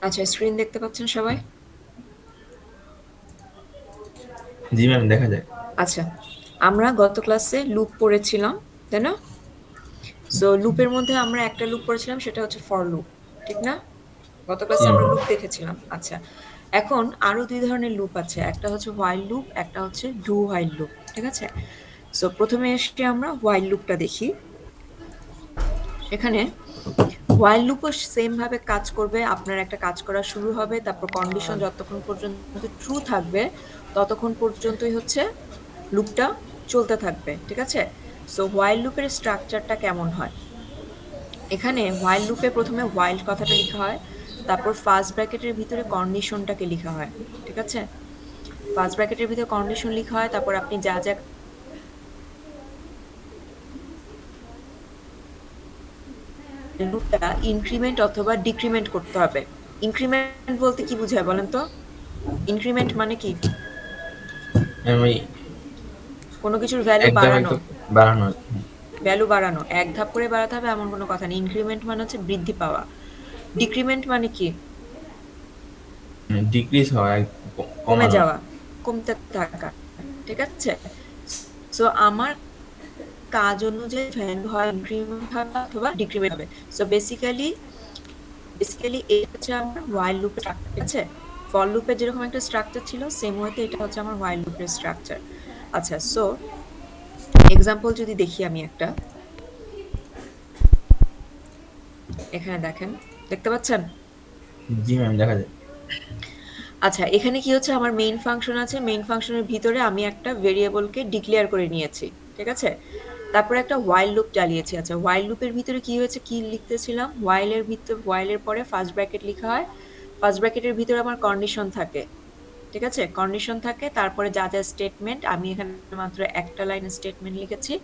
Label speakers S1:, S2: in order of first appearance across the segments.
S1: আচ্ছা, স্ক্রিন দেখতে পাচ্ছেন সবাই?
S2: জি ম্যাম, দেখা যায়।
S1: আচ্ছা, আমরা গত ক্লাসে লুপ পড়েছিলাম, তাই না? সো লুপের মধ্যে আমরা একটা লুপ পড়েছিলাম, সেটা হচ্ছে ফর লুপ, ঠিক না? গত
S2: জি
S1: ক্লাসে আমরা
S2: ম্যাম।
S1: লুপ দেখেছিলাম। আচ্ছা, এখন আরো দুই ধরনের লুপ আছে, একটা হচ্ছে হোয়াইল লুপ, একটা হচ্ছে ডু হোয়াইল লুপ, ঠিক আছে? সো প্রথমে এসে আমরা হোয়াইল লুপটা দেখি। এখানে হোয়াইল লুপও সেম ভাবে কাজ করবে। আপনার একটা কাজ করা শুরু হবে, তারপর কন্ডিশন যতক্ষণ পর্যন্ত ট্রু থাকবে ততক্ষণ পর্যন্তই হচ্ছে লুপটা চলতে থাকবে, ঠিক আছে? সো হোয়াইল লুপের স্ট্রাকচারটা কেমন হয়? এখানে হোয়াইল লুপে প্রথমে হোয়াইল কথাটা লিখা হয়, তারপর ফার্স্ট ব্র্যাকেটের ভিতরে কন্ডিশনটাকে লিখা হয়, ঠিক আছে? ফার্স্ট ব্র্যাকেটের ভিতরে কন্ডিশন লিখা হয়, তারপর আপনি যা যা লুপটা ইনক্রিমেন্ট অথবা ডিক্রিমেন্ট করতে হবে। ইনক্রিমেন্ট বলতে কি বোঝায় বলেন তো? ইনক্রিমেন্ট মানে কি?
S2: ম্যাম, ওই
S1: কোনো কিছুর ভ্যালু
S2: একদম
S1: বাড়ানো।
S2: একদম বাড়ানো।
S1: ভ্যালু বাড়ানো, এক ধাপ করে বাড়াতে হবে এমন কোনো কথা নেই। ইনক্রিমেন্ট মানে হচ্ছে বৃদ্ধি পাওয়া। ডিক্রিমেন্ট মানে কি?
S2: ডিক্রিজ হয়,
S1: কমে
S2: কমানো।
S1: যাওয়া, কমতে থাকা, ঠিক আছে? সো আমার কাজ অনুযায়ী ভ্যালু হয় ইনক্রিমেন্ট হবে অথবা ডিক্রিমেন্ট হবে। সো বেসিক্যালি এটা হচ্ছে আমার হোয়াইল লুপের স্ট্রাকচার, ঠিক আছে? ফর লুপের যেরকম একটা স্ট্রাকচার ছিল, সেম ওয়েতে এটা হচ্ছে আমার হোয়াইল লুপের স্ট্রাকচার। আচ্ছা, সো এক্সাম্পল যদি দেখি আমি একটা, এখানে দেখেন, দেখতে পাচ্ছেন?
S2: জি ম্যাম, দেখা যায়।
S1: আচ্ছা, এখানে কি হচ্ছে, আমার মেইন ফাংশন আছে। মেইন ফাংশনের ভিতরে আমি একটা ভেরিয়েবলকে ডিক্লেয়ার করে নিয়েছি, ঠিক আছে? তারপরে একটা হোয়াইল লুপ চালিয়েছি। আচ্ছা, হোয়াইল লুপের ভিতরে কি হয়েছে, কি লিখতেছিলাম? হোয়াইলের ভিতর, হোয়াইলের পরে ফার্স্ট ব্র্যাকেট লিখা হয়। ফার্স্ট ব্র্যাকেটের ভিতরে আমার কন্ডিশন থাকে, ঠিক আছে? কন্ডিশন থাকে, তারপরে যা যা স্টেটমেন্ট, আমি এখানে মাত্র একটা লাইনের স্টেটমেন্ট লিখেছি।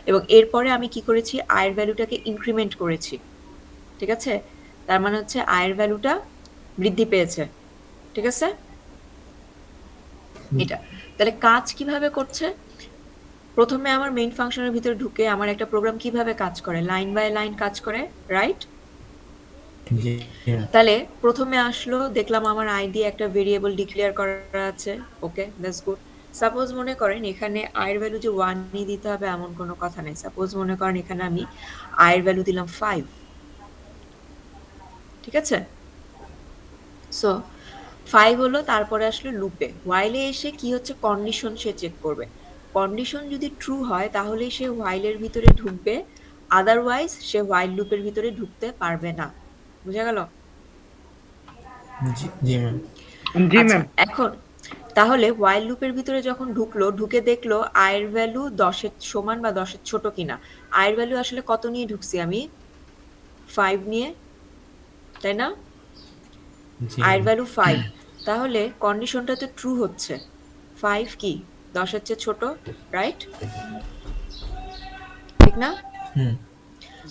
S1: এবং এরপরে আমি কি করেছি, আয়ের ভ্যালুটাকে ইনক্রিমেন্ট করেছি, ঠিক আছে? তার মানে হচ্ছে আয়ের ভ্যালুটা বৃদ্ধি পেয়েছে, ঠিক আছে? এটা তাহলে কাজ কিভাবে করছে? প্রথমে আমার মেইন ফাংশনের ভিতরে ঢুকে আমার একটা প্রোগ্রাম কিভাবে কাজ করে, লাইন বাই লাইন কাজ করে, রাইট?
S2: জি ম্যাম।
S1: তাহলে প্রথমে আসলো, দেখলাম আমার আইডি একটা ভেরিয়েবল ডিক্লেয়ার করা আছে। ওকে, দ্যাটস গুড। সাপোজ মনে করেন এখানে আয়ের ভ্যালু যে 1ই দিতে হবে এমন কোনো কথা নেই। সাপোজ মনে করেন এখানে আমি আয়ের ভ্যালু দিলাম 5, ঠিক আছে? সো 5 হলো, তারপরে আসলো লুপে। হোয়াইলে এসে কি হচ্ছে, কন্ডিশন সে চেক করবে। কন্ডিশন যদি ট্রু হয় তাহলেই সে হোয়াইলের ভিতরে ঢুকবে, আদারওয়াইজ সে হোয়াইল লুপের ভিতরে ঢুকতে পারবে না। বুঝা গেল?
S2: জি জি ম্যাম।
S3: জি
S1: আচ্ছা,
S3: ম্যাম।
S1: এখন তাহলে হোয়াইল লুপের ভিতরে যখন ঢুকলো, ঢুকে দেখলো আয়ের ভ্যালু 10-এর সমান বা 10-এর ছোট কিনা। আয়ের ভ্যালু আসলে কত নিয়ে ঢুকছি আমি? 5 নিয়ে, তাই না?
S2: জি
S1: আয়ের
S2: ম্যাম।
S1: ভ্যালু 5, তাহলে কন্ডিশনটা তো ট্রু হচ্ছে। 5 কি 10-এর চেয়ে ছোট, রাইট? ঠিক না?
S2: হুম।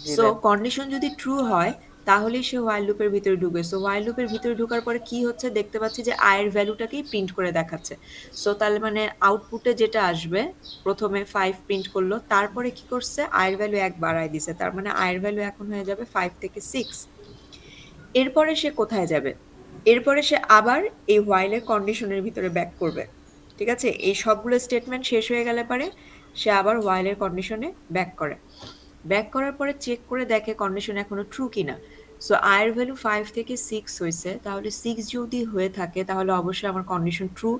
S3: জি
S1: সো
S3: ম্যাম।
S1: কন্ডিশন যদি ট্রু হয় তাহলেই সে হোয়াইল লুপের ভিতরে ঢুকবে। সো হোয়াইল লুপের ভিতরে ঢোকার পরে কি হচ্ছে, দেখতে পাচ্ছি যে আয়ের ভ্যালুটাকেই প্রিন্ট করে দেখাচ্ছে। সো তাহলে মানে আউটপুটে যেটা আসবে, প্রথমে 5 প্রিন্ট করলো, তারপরে কি করছে, আয়ের ভ্যালু 1 বাড়ায় দিছে। তার মানে আয়ের ভ্যালু এখন হয়ে যাবে 5 থেকে 6। এরপরে সে কোথায় যাবে? এরপরে সে আবার এই হোয়াইলের কন্ডিশনের ভিতরে ব্যাক করবে, ঠিক আছে? এই সবগুলো স্টেটমেন্ট শেষ হয়ে গেলে পরে সে আবার হোয়াইলের কন্ডিশনে ব্যাক করে। ব্যাক করার পরে চেক করে দেখে কন্ডিশন এখনো ট্রু কিনা। সো আয়ের ভ্যালু 5 থেকে 6 হয়েছে, তাহলে 6 যদি হয়ে থাকে তাহলে অবশ্যই আমার কন্ডিশন ট্রু।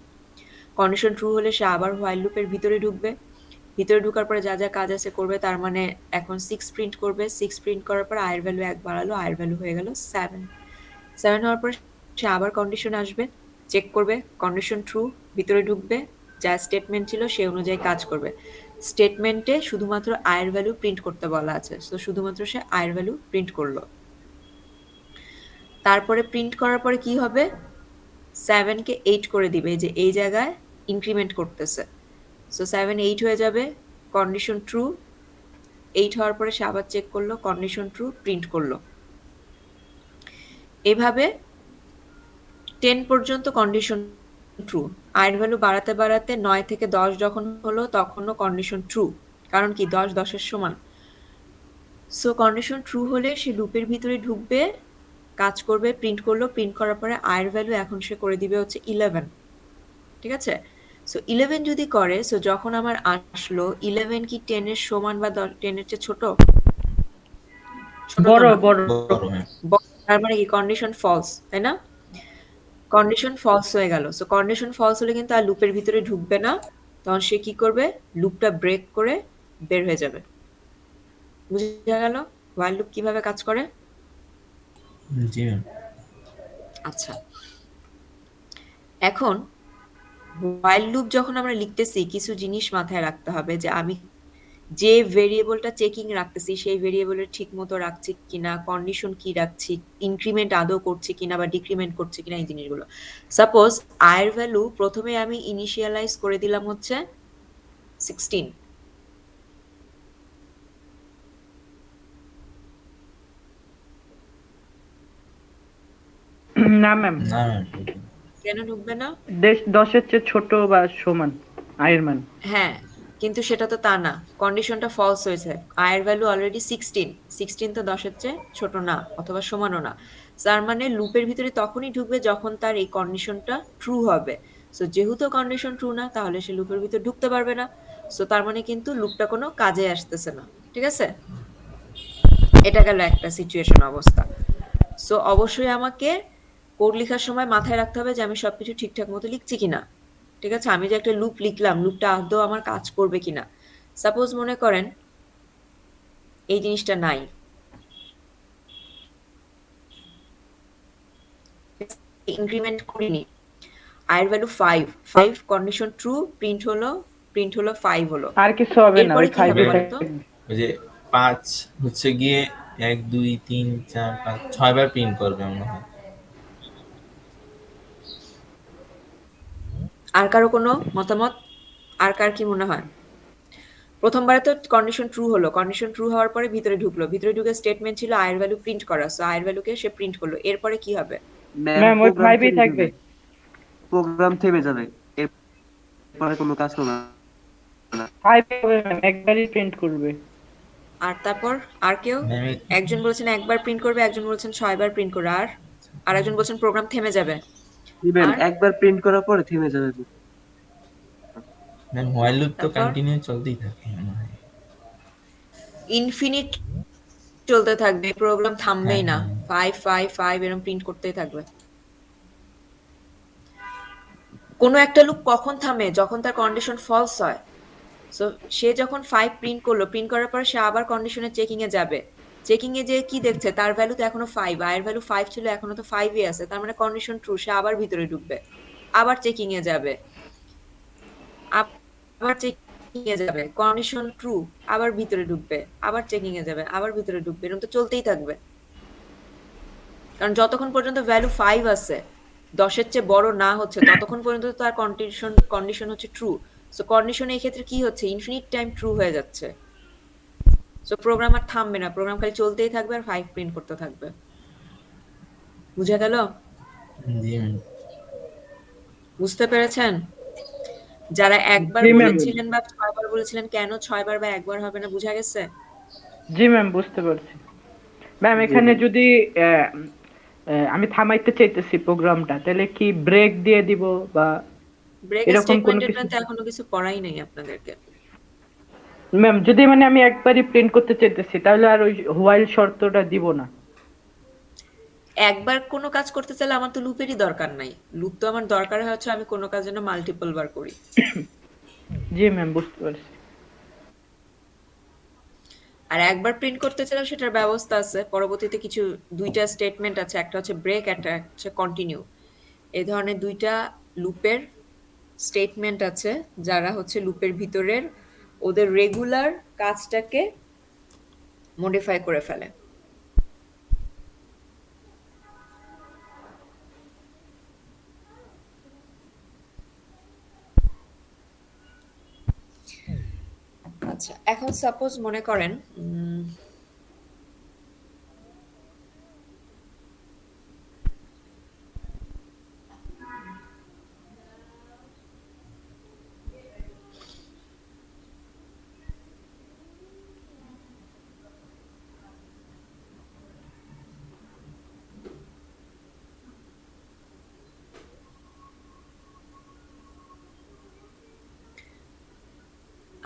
S1: কন্ডিশন ট্রু হলে সে আবার হোয়াইল লুপের ভিতরে ঢুকবে। ভিতরে ঢোকার পরে যা যা কাজ আছে করবে, তার মানে এখন 6 প্রিন্ট করবে। 6 প্রিন্ট করার পর আয়ের ভ্যালু 1 বাড়ালো, আয়ের ভ্যালু হয়ে গেল 7। 7 হওয়ার পরে সে আবার কন্ডিশন আসবে, চেক করবে কন্ডিশন ট্রু, ভিতরে ঢুকবে, যা স্টেটমেন্ট ছিল সে অনুযায়ী কাজ করবে। স্টেটমেন্টে শুধুমাত্র আয়ের ভ্যালু প্রিন্ট করতে বলা আছে, তো শুধুমাত্র সে আয়ের ভ্যালু প্রিন্ট করলো। তারপরে প্রিন্ট করার পরে কি হবে, 7 কে 8 করে দিবে, যে এই জায়গায় ইনক্রিমেন্ট করতেছে। সো 7 8 হয়ে যাবে, কন্ডিশন ট্রু। 8 হওয়ার পরে সে আবার চেক করলো, কন্ডিশন ট্রু, প্রিন্ট করলো। এভাবে 10 পর্যন্ত কন্ডিশন ট্রু। আয়ের ভ্যালু বাড়াতে বাড়াতে 9 থেকে 10 যখন হলো তখনও কন্ডিশন ট্রু, কারণ কি 10 10-এর সমান। সো কন্ডিশন ট্রু হলে সে লুপের ভিতরে ঢুকবে, কাজ করবে, প্রিন্ট করলো, প্রিন্ট করার পরে i এর ভ্যালু এখন সে করে দিবে হচ্ছে 11। ঠিক আছে? সো 11 যদি করে, সো যখন আমার আসলো 11 কি 10 এর সমান বা 10 এর চেয়ে ছোট? ছোট তো
S3: বড়
S1: না।
S3: বড়।
S2: বড় ম্যাম।
S1: তার মানে কি কন্ডিশন ফলস, তাই না? কন্ডিশন ফলস হয়ে গেল। সো কন্ডিশন ফলস হলে কিন্তু আর লুপের ভিতরে ঢুকবে না। তখন সে কি করবে? লুপটা ব্রেক করে বের হয়ে যাবে। বুঝা গেল while লুপ কিভাবে কাজ করে?
S2: জি ম্যাম।
S1: আচ্ছা, এখন while লুপ যখন আমরা লিখতেছি কিছু জিনিস মাথায় রাখতে হবে যে আমি যে ভেরিয়েবলটা চেকিং রাখতেছি সেই ভেরিয়েবলের ঠিক মতো রাখছি কিনা, কন্ডিশন কি রাখছি, ইনক্রিমেন্ট আদৌ করছি কিনা বা ডিক্রিমেন্ট করছি কিনা, এই জিনিসগুলো। সাপোজ আয়ের ভ্যালু প্রথমে আমি ইনিশিয়ালাইজ করে দিলাম হচ্ছে 16।
S3: না ম্যাম,
S2: না ম্যাম।
S1: কেন ঢুকবে না?
S3: 10-এর চেয়ে ছোট বা সমান আয়ের মান।
S1: হ্যাঁ, কিন্তু সেটা তো তা না। কন্ডিশনটা ফলস হয়েছে। আয়ের ভ্যালু অলরেডি 16। 16 তো 10-এর চেয়ে ছোট না অথবা সমানও না। তার মানে লুপের ভিতরে তখনই ঢুকবে যখন তার এই কন্ডিশনটা ট্রু হবে। সো যেহেতু কন্ডিশন ট্রু না তাহলে সে লুপের ভিতরে ঢুকতে পারবে না। সো তার মানে কিন্তু লুপটা কোনো কাজে আসতেছে না। ঠিক আছে? এটা গেল একটা সিচুয়েশন অবস্থা। সো অবশ্যই আমাকে কোড লেখার সময় মাথায় রাখতে হবে যে আমি সবকিছু ঠিকঠাক মতো লিখছি কিনা। ঠিক আছে? আমি যে একটা লুপ লিখলাম, লুপটা আদৌ আমার কাজ করবে কিনা। সাপোজ মনে করেন এই জিনিসটা নাই। ইনক্রিমেন্ট করিনি। i এর ভ্যালু 5। 5 কন্ডিশন ট্রু, প্রিন্ট হলো 5 হলো।
S3: আর কিছু হবে না,
S1: এরপরে
S3: ওই
S1: কি হবে
S3: 5-ই
S2: ম্যাম
S1: বলেন তো?
S3: থাকবে।
S2: ওই যে 5 হচ্ছে গিয়ে 1 2 3 4 5 6 বার প্রিন্ট করবে মনে হয়।
S1: আর কারো কোনো মতামত? আর কার কি মনে হয়? প্রথমবারে তো কন্ডিশন ট্রু হলো। কন্ডিশন ট্রু হওয়ার পরে ভিতরে ঢুকলো। ভিতরে ঢুকে স্টেটমেন্ট ছিল i এর ভ্যালু প্রিন্ট করা। সো i এর ভ্যালুকে সে প্রিন্ট করলো। এরপরে কি হবে?
S4: ম্যাম
S3: ম্যাম ওই
S4: প্রোগ্রাম
S3: 5-ই
S4: থেমে
S3: থাকবে।
S4: যাবে, প্রোগ্রাম থেমে যাবে, এরপরে কোনো কাজ করবে না।
S3: 5 হবে ম্যাম, একবারই প্রিন্ট করবে।
S1: আর তারপর আর কেউ?
S2: ম্যাম
S1: একজন বলেছেন একবার প্রিন্ট করবে, একজন বলেছেন 6 বার প্রিন্ট করবে। আর একজন বলছেন প্রোগ্রাম থেমে যাবে।
S4: ম্যাম
S1: আর
S4: একবার প্রিন্ট করার পরে থেমে যাবে।
S2: ম্যাম হোয়াইল লুপ তো
S1: তারপর
S2: কন্টিনিউ চলতেই থাকে মনে হয়।
S1: ইনফিনিট চলতে থাকবে। প্রোগ্রাম
S2: হ্যাঁ
S1: থামবেই না।
S2: হ্যাঁ।
S1: 5 5 5 এরকম প্রিন্ট করতেই থাকবে। কোনো একটা লুপ কখন থামে? যখন তার কন্ডিশন ফলস হয়। সো সে যখন 5 প্রিন্ট করলো, প্রিন্ট করার পর সে আবার কন্ডিশনের চেকিং এ যাবে। চেকিং এ যে কি দেখছে তার ভ্যালু তো এখনো 5, আয়ের ভ্যালু 5 ছিল, এখনো তো 5 ই আছে। তার মানে কন্ডিশন ট্রু, সে আবার ভিতরে ঢুকবে। আবার চেকিং এ যাবে। আবার চেকিং এ যাবে। কন্ডিশন ট্রু, আবার ভিতরে ঢুকবে। আবার চেকিং এ যাবে, আবার ভিতরে ঢুকবে। এরকম তো চলতেই থাকবে। কারণ যতক্ষণ পর্যন্ত ভ্যালু 5 আছে, 10 এর চেয়ে বড় না হচ্ছে ততক্ষণ পর্যন্ত তো তার কন্ডিশন হচ্ছে ট্রু। সো কন্ডিশন এই ক্ষেত্রে কি হচ্ছে? ইনফিনিট টাইম ট্রু হয়ে যাচ্ছে। সো প্রোগ্রাম আর থামবে না। প্রোগ্রাম খালি চলতেই থাকবে আর 5 প্রিন্ট করতে থাকবে। বুঝা গেল?
S2: জি ম্যাম।
S1: বুঝতে পেরেছেন? যারা একবার
S3: জি ম্যাম।
S1: বলেছিলেন বা 6 বার বলেছিলেন কেন 6 বার বা একবার হবে না, বুঝা গেছে?
S3: জি ম্যাম, বুঝতে পারছি। ম্যাম
S4: জি
S3: এখানে
S4: ম্যাম।
S3: যদি আমি থামাইতে চাইতেছি প্রোগ্রামটা, তাহলে কি ব্রেক দিয়ে দিব বা
S1: ব্রেক
S3: এরকম কোনো
S1: স্টেটমেন্টের
S3: কিছু?
S1: তো এখনো কিছু পড়াই নাই আপনাদেরকে।
S3: ম্যাম যদি মানে আমি একবারই প্রিন্ট করতে চাইতেছি, তাহলে আর ওই হোয়াইল শর্তটা দিব না।
S1: একবার কোনো কাজ করতে চাইলে আমার তো লুপেরই দরকার নাই। লুপ তো আমার দরকার হচ্ছে আমি কোনো কাজ যেন মাল্টিপল বার করি।
S3: জি ম্যাম, বুঝতে পারছি।
S1: আর একবার প্রিন্ট করতে চাইলেও সেটার ব্যবস্থা আছে। পরবর্তীতে কিছু ২টা স্টেটমেন্ট আছে। একটা হচ্ছে ব্রেক, একটা হচ্ছে কন্টিনিউ। এই ধরনের ২টা লুপের স্টেটমেন্ট আছে যারা হচ্ছে লুপের ভিতরের ওদের রেগুলার কাজটাকে মডিফাই করে ফেলে। আচ্ছা, এখন সাপোজ মনে করেন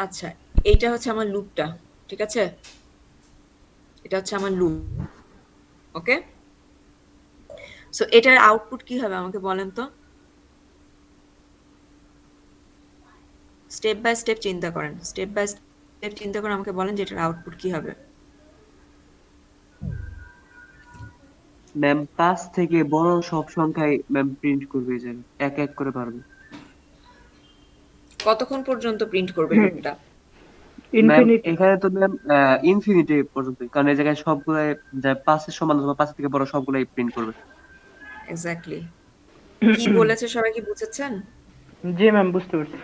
S1: আচ্ছা, এইটা হচ্ছে আমার লুপটা, ঠিক আছে? এটা হচ্ছে আমার লুপ, ওকে? সো এটার আউটপুট কি হবে আমাকে বলেন তো? স্টেপ বাই স্টেপ চিন্তা করেন, স্টেপ বাই স্টেপ চিন্তা করে আমাকে বলেন যে এটার আউটপুট কি হবে।
S4: ম্যাম 5 থেকে বড় সব সংখ্যাই ম্যাম প্রিন্ট করবে এই জায়গায় এক এক করে পারবে।
S1: কতক্ষণ পর্যন্ত প্রিন্ট করবে লুপটা?
S4: Ma'am
S3: infinity.
S4: এখানে তো ম্যাম ইনফিনিটি পর্যন্ত, কারণ এই জায়গায় সবগুলাই যা 5 এর সমান অথবা 5 থেকে বড় সবগুলাই প্রিন্ট করবে।
S1: এক্স্যাক্টলি। কি বলেছে সবাই কি বুঝেছেন?
S3: জি ম্যাম, বুঝতে পারছি।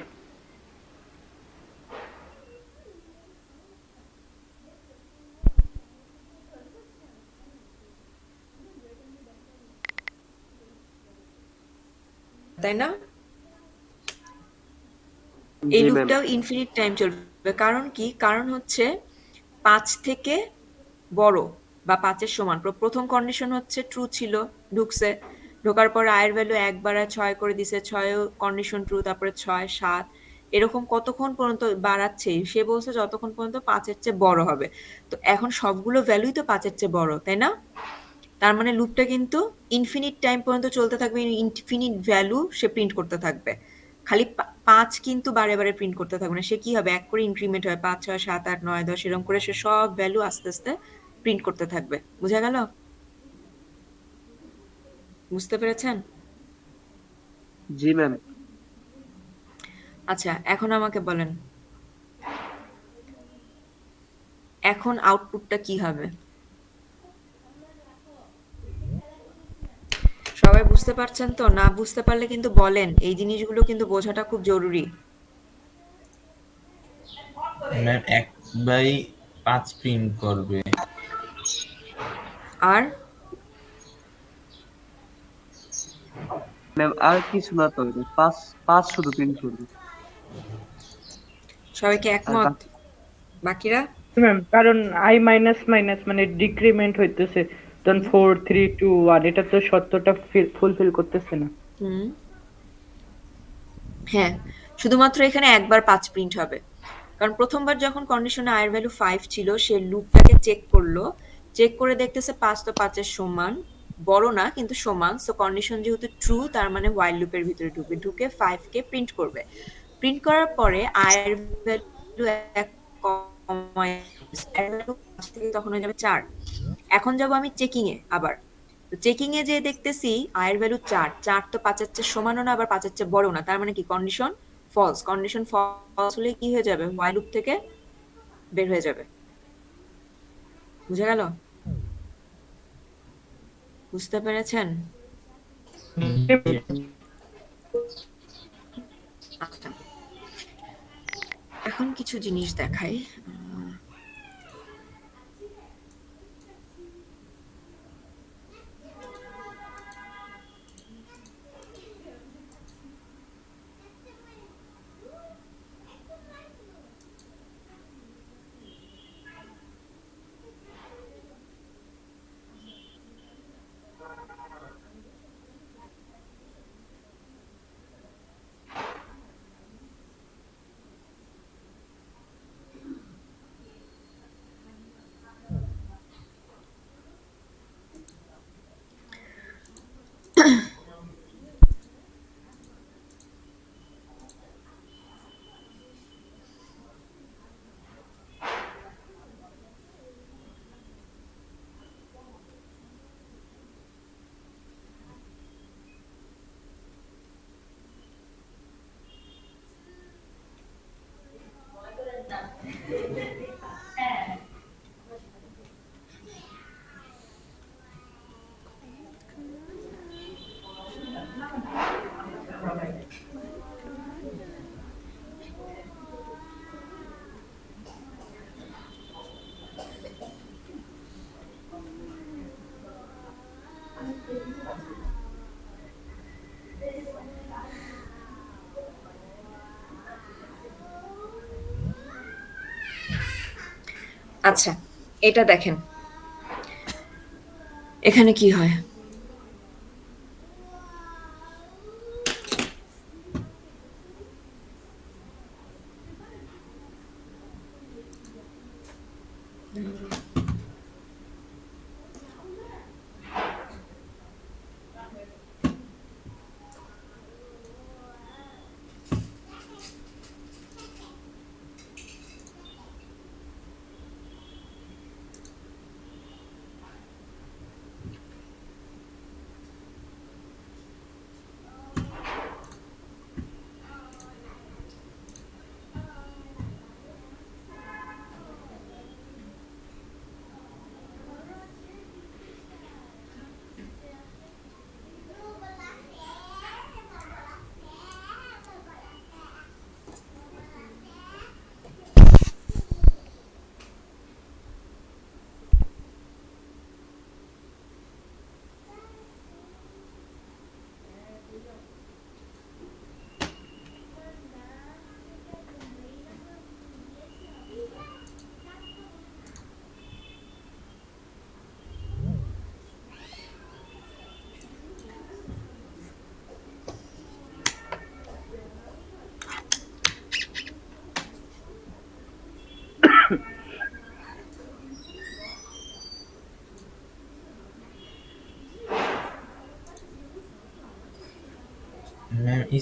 S1: তাই না? এই
S4: জি ম্যাম।
S1: লুপটাও ইনফিনিট টাইম চলবে। কারণ কি? কারণ হচ্ছে 5 থেকে বড় বা 5 এর সমান। প্রথম কন্ডিশন হচ্ছে ট্রু ছিল, ঢুকছে। ঢোকার পর আয়ের ভ্যালু ১ বাড়ায় ৬ করে দিছে। ৬ ও কন্ডিশন ট্রু, তারপরে ৬, ৭ এরকম কতক্ষণ পর্যন্ত বাড়াচ্ছেই। সে বলছে যতক্ষণ পর্যন্ত ৫ এর চেয়ে বড় হবে। তো এখন সবগুলো ভ্যালুই তো ৫ এর চেয়ে বড়, তাই না? তার মানে লুপটা কিন্তু ইনফিনিট টাইম পর্যন্ত চলতে থাকবে, ইনফিনিট ভ্যালু সে প্রিন্ট করতে থাকবে। খালি ৫ কিন্তু বারে, বারে প্রিন্ট করতে থাকবে না। সে কি হবে? ১ করে ইনক্রিমেন্ট হয় ৫, ৬, ৭, ৮, ৯, ১০ এরকম করে সে সব ভ্যালু আস্তে, আস্তে প্রিন্ট করতে থাকবে। বুঝা গেল? বুঝতে পেরেছেন?
S4: জি ম্যাম।
S1: আচ্ছা, এখন আমাকে বলেন, এখন আউটপুটটা কি হবে? সবাই বুঝতে পারছেন তো? না বুঝতে পারলে কিন্তু বলেন। এই জিনিসগুলো কিন্তু বোঝাটা খুব জরুরি।
S2: ম্যাম 1/5 প্রিন্ট করবে।
S1: আর
S4: ম্যাম আর কিছু না তো, 5 5 শুধু প্রিন্ট করবে।
S1: সবাই কি
S4: আর
S1: একমত?
S4: বাকি
S1: বাকিরা?
S3: ম্যাম, কারণ আই মাইনাস মাইনাস মানে ডিক্রিমেন্ট হইতেছে, তখন 4, 3, 2, 1 এটা তো সত্যটা ফুলফিল করতেছে না।
S1: হুম। হ্যাঁ, শুধুমাত্র এখানে একবার ৫ প্রিন্ট হবে। কারণ প্রথমবার যখন কন্ডিশনে i এর ভ্যালু ৫ ছিল, সে লুপটাকে চেক করলো। চেক করে দেখতেছে ৫ তো ৫ এর সমান। বড় না কিন্তু সমান। সো কন্ডিশন যেহেতু ট্রু, তার মানে while লুপের ভিতরে ঢুকবে। ঢুকে 5 কে প্রিন্ট করবে। প্রিন্ট করার পরে i এর ভ্যালু ১ কমায়, i এর ভ্যালু ৫ থেকে তখন হয়ে যাবে ৪। এখন যাবো আমি চেকিং এ আবার। তো চেকিং এ যেয়ে দেখতেছি i এর ভ্যালু ৪। ৪ তো ৫ এর চেয়ে সমানও না, আবার ৫ এর চেয়ে বড়ও না। তার মানে কি? Condition false. কন্ডিশন ফলস হলে কি হয়ে যাবে? while লুপ থেকে বের হয়ে যাবে। বুঝা গেল? বুঝতে পেরেছেন? আচ্ছা, এখন কিছু জিনিস দেখাই। আচ্ছা, এটা দেখেন। এখানে কি হয়?
S2: ম্যাম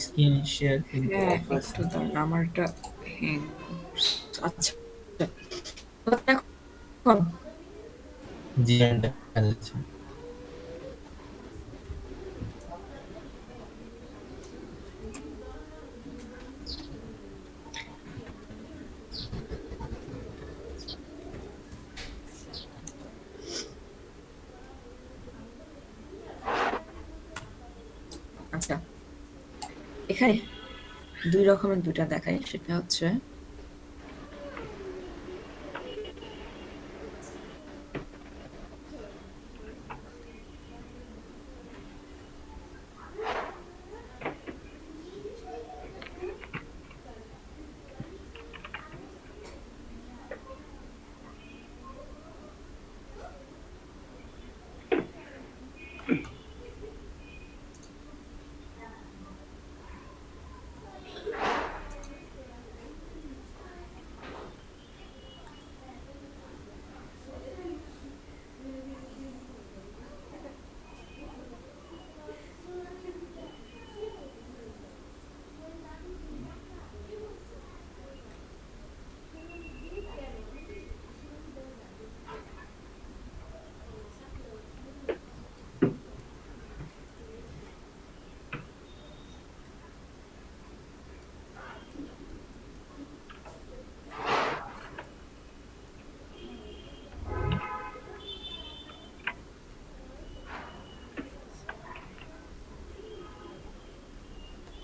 S2: স্ক্রিন শেয়ার কিন্তু
S1: হ্যাঁ
S2: অফ আছে।
S1: একটু দাঁড়ান, আমারটা হ্যাং। আচ্ছা, এখন
S2: জি ম্যাম দেখা যাচ্ছে।
S1: আচ্ছা, এখানে দুই রকমের দুটা দেখায়, সেটা হচ্ছে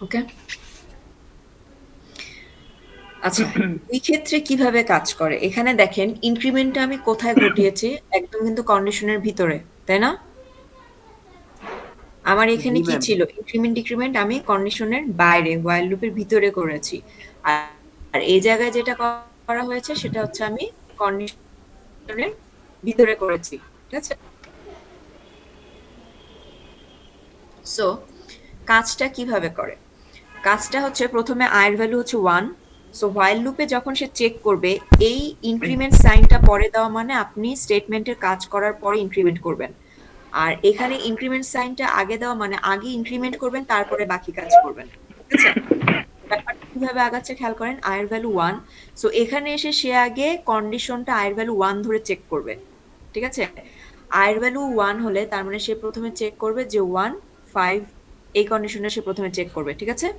S1: ওকে। আচ্ছা, এই ক্ষেত্রে কিভাবে কাজ করে? এখানে দেখেন ইনক্রিমেন্টটা আমি কোথায় ঘটিয়েছি? একদম কিন্তু কন্ডিশনের ভিতরে, তাই না? আমার এখানে
S4: জি
S1: কি
S4: ম্যাম।
S1: ছিল? ইনক্রিমেন্ট আমি কন্ডিশনের বাইরে হোয়াইল লুপের ভিতরে করেছি। আর আর এই জায়গায় যেটা করা হয়েছে সেটা হচ্ছে আমি কন্ডিশনের ভিতরে করেছি। ঠিক আছে? সো কাজটা কিভাবে করে? কাজটা হচ্ছে প্রথমে i এর ভ্যালু হচ্ছে 1। সো হোয়াইল লুপে যখন সে চেক করবে, এই ইনক্রিমেন্ট সাইনটা পরে দেওয়া মানে আপনি স্টেটমেন্টের কাজ করার পরে ইনক্রিমেন্ট করবেন। আর এখানে ইনক্রিমেন্ট সাইনটা আগে দেওয়া মানে আগে ইনক্রিমেন্ট করবেন, তারপরে বাকি কাজ করবেন। ঠিক আছে? ব্যাপারটা কিভাবে আগাচ্ছে খেয়াল করেন। i এর ভ্যালু 1। সো এখানে এসে সে আগে কন্ডিশনটা i এর ভ্যালু 1 ধরে চেক করবে। ঠিক আছে? i এর ভ্যালু 1 হলে তার মানে সে প্রথমে চেক করবে যে 1, 5 এই কন্ডিশনে সে প্রথমে চেক করবে। ঠিক আছে?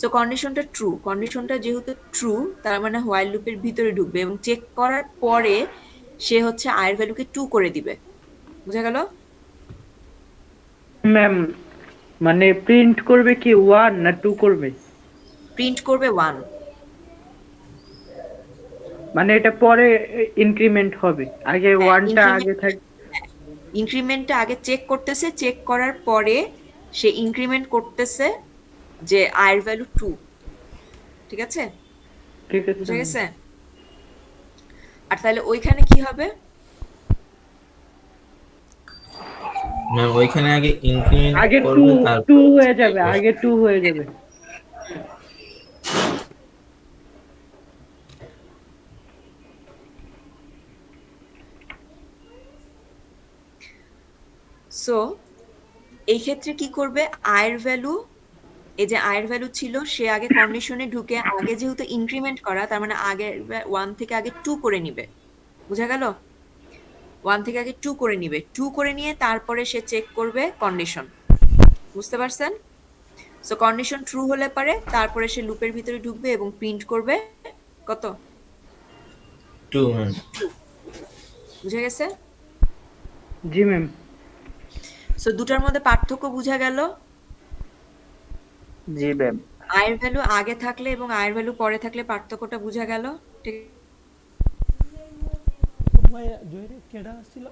S1: সো কন্ডিশনটা ট্রু। কন্ডিশনটা যেহেতু ট্রু, তার মানে হোয়াইল লুপের ভিতরে ঢুকবে এবং চেক করার পরে সে হচ্ছে i এর ভ্যালুকে 2 করে দিবে। বুঝা গেল?
S3: ম্যাম, মানে প্রিন্ট করবে কি 1 না 2 করবে?
S1: প্রিন্ট করবে 1।
S3: মানে এটা পরে ইনক্রিমেন্ট হবে, আগে
S1: হ্যাঁ,
S3: 1টা আগে থাক।
S1: ইনক্রিমেন্টটা আগে চেক করতেছে, চেক করার পরে সে ইনক্রিমেন্ট করতেছে যে i এর ভ্যালু 2। ঠিক আছে?
S3: ঠিক আছে
S1: বুঝা
S3: ম্যাম।
S1: গেছে? আর তাহলে ওইখানে কি হবে?
S2: ম্যাম ওইখানে আগে ইনক্রিমেন্ট
S3: আগে 2
S2: করবে
S3: 2
S2: তারপর
S3: হয়ে যাবে, আগে 2 হয়ে যাবে।
S1: সো এই ক্ষেত্রে কি করবে, আয়ের ভ্যালু, এই যে আয়ের ভ্যালু ছিল সে আগে কন্ডিশনে ঢুকে আগে যেহেতু ইনক্রিমেন্ট করা, তার মানে আগে 1 থেকে আগে 2 করে নিবে। বুঝা গেল? 1 থেকে আগে 2 করে নিবে, 2 করে নিয়ে তারপরে সে চেক করবে কন্ডিশন। বুঝতে পারছেন? সো কন্ডিশন ট্রু হলে পারে তারপরে সে লুপের ভিতরে ঢুকবে এবং প্রিন্ট করবে কত?
S2: 2 ম্যাম।
S1: 2। বুঝা গেছে?
S3: জি ম্যাম।
S1: সো দুটার মধ্যে পার্থক্য বুঝা গেল।
S4: জি ম্যাম।
S1: আয়ের ভ্যালু আগে থাকলে এবং আয়ের ভ্যালু পরে থাকলে পার্থক্যটা বুঝা গেল। ঠিক
S5: ভাই জয়রে কেডা আসছিল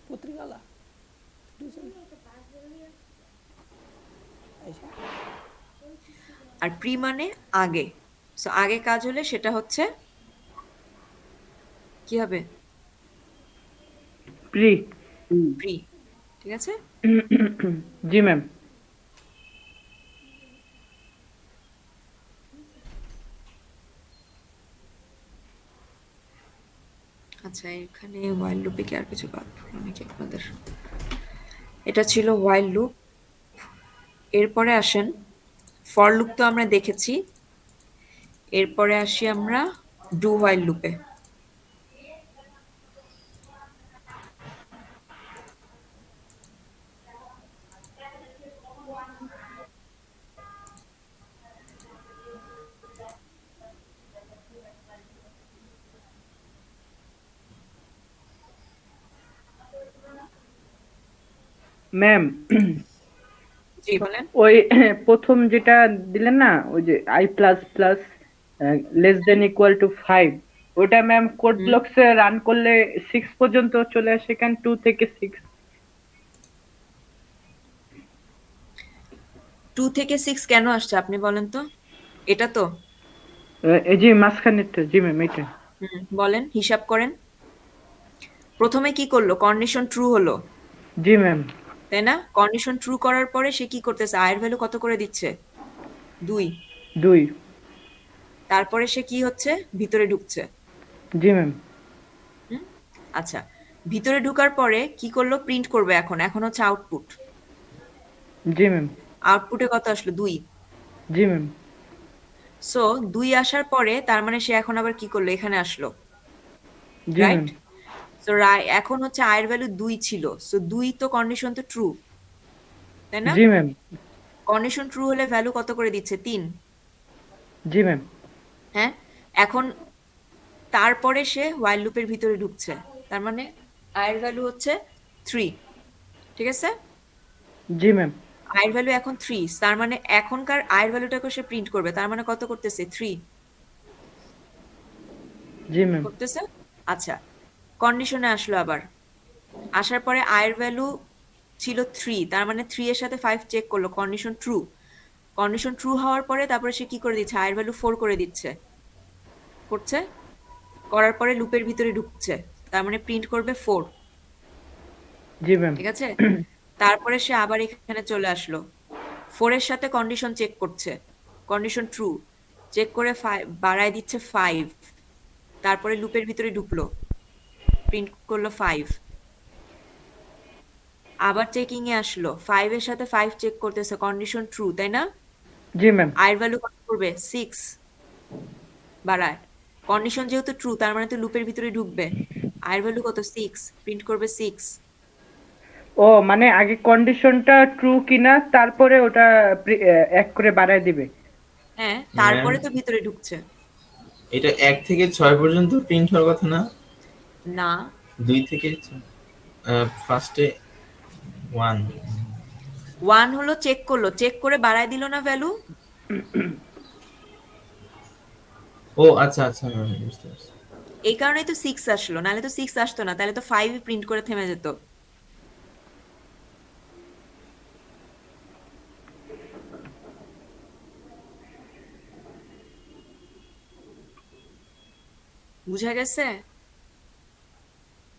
S5: পত্রিকালা আইসা
S1: আর প্রি মানে আগে। সো আগে কাজ হলে সেটা হচ্ছে কি হবে?
S3: প্রি।
S1: প্রি। ঠিক আছে?
S3: জি ম্যাম।
S1: আচ্ছা, এখানে হোয়াইল লুপে কি আর কিছু বাদ পড়লো নাকি আপনাদের? এটা ছিল হোয়াইল লুপ। এরপরে আসেন, ফর লুপ তো আমরা দেখেছি। এরপরে আসি আমরা ডু হোয়াইল লুপে।
S3: ম্যাম,
S1: জি বলেন।
S3: ওই প্রথম যেটা দিলেন না, ওই যে I plus plus less than equal to 5, ওটা ম্যাম কোড
S1: হুম।
S3: ব্লকসে রান করলে 6 পর্যন্ত চলে আসে কেন? 2 থেকে 6।
S1: 2 থেকে 6 কেন আসছে আপনি বলেন তো? এটা তো?
S3: এই যে মাঝখানেরটা, জি ম্যাম এটা।
S1: বলেন, হিসাব করেন। প্রথমে কি করলো? কন্ডিশন ট্রু হলো,
S3: জি ম্যাম।
S1: তাই না? কন্ডিশন ট্রু করার পরে সে কি করতেছে? আয়ের ভ্যালু কত করে দিচ্ছে? 2।
S3: 2।
S1: তারপরে সে কি হচ্ছে? ভিতরে ঢুকছে।
S3: জি ম্যাম।
S1: হুম? আচ্ছা, ভিতরে ঢুকার পরে কি করলো? প্রিন্ট করবে এখন। এখন হচ্ছে আউটপুট।
S3: জি ম্যাম।
S1: আউটপুটে কত আসলো? 2।
S3: জি ম্যাম।
S1: সো 2 আসার পরে তার মানে সে এখন আবার কি করলো? এখানে আসলো,
S3: জি ম্যাম।
S1: রাইট? সো এখন হচ্ছে আয়ের ভ্যালু 2 ছিল। সো 2 তো কন্ডিশন তো ট্রু, তাই না?
S3: জি ম্যাম।
S1: কন্ডিশন ট্রু হলে ভ্যালু কত করে দিচ্ছে? 3।
S3: জি ম্যাম।
S1: হ্যাঁ, এখন তারপরে সে হোয়াইল লুপের ভিতরে ঢুকছে, তার মানে আয়ের ভ্যালু হচ্ছে 3। ঠিক আছে?
S3: জি ম্যাম।
S1: আয়ের ভ্যালু এখন 3, তার মানে এখনকার আয়ের ভ্যালুটাকে সে প্রিন্ট করবে, তার মানে কত করতেছে? 3
S3: জি ম্যাম।
S1: করতেছে। আচ্ছা, কন্ডিশনে আসলো আবার। আসার পরে আয়ের ভ্যালু ছিল 3, তার মানে 3 এর সাথে 5 চেক করলো, কন্ডিশন ট্রু। কন্ডিশন ট্রু হওয়ার পরে তারপরে সে কি করে দিচ্ছে? আয়ের ভ্যালু 4 করে দিচ্ছে, করছে। করার পরে লুপের ভিতরে ঢুকছে, তার মানে প্রিন্ট করবে 4।
S3: জি ম্যাম।
S1: ঠিক আছে? তারপরে সে আবার এখানে চলে আসলো, 4 এর সাথে কন্ডিশন চেক করছে, কন্ডিশন ট্রু। চেক করে বাড়ায় দিচ্ছে 5। তারপরে লুপের ভিতরে ঢুকলো, প্রিন্ট করলো 5। আবার চেকিং এ আসলো, 5 এর সাথে 5 চেক করতেছে, কন্ডিশন ট্রু, তাই না?
S3: জি ম্যাম।
S1: আয়ের ভ্যালু কত করবে? 6 বাড়ায়। কন্ডিশন যেহেতু ট্রু, তার মানে তো লুপের ভিতরে ঢুকবে। আয়ের ভ্যালু কত? 6, প্রিন্ট করবে 6।
S3: ও মানে আগে কন্ডিশনটা ট্রু কিনা তারপরে ওটা এক করে বাড়ায় দিবে।
S1: হ্যাঁ,
S2: ম্যাম,
S1: তারপরে তো ভিতরে ঢুকছে।
S2: এটা 1 থেকে 6 পর্যন্ত প্রিন্ট হওয়ার কথা না?
S1: না,
S2: 2 থেকে ফার্স্টে 1।
S1: 1 হলো চেক করলো, চেক করে বাড়ায় দিল না ভ্যালু।
S2: ও আচ্ছা আচ্ছা ম্যাম, বুঝতে পারছি।
S1: এই কারণেই তো 6 আসলো, নাহলে তো 6 আসতো না, তাহলে তো 5 প্রিন্ট করে থেমে যেত। বুঝা গেছে?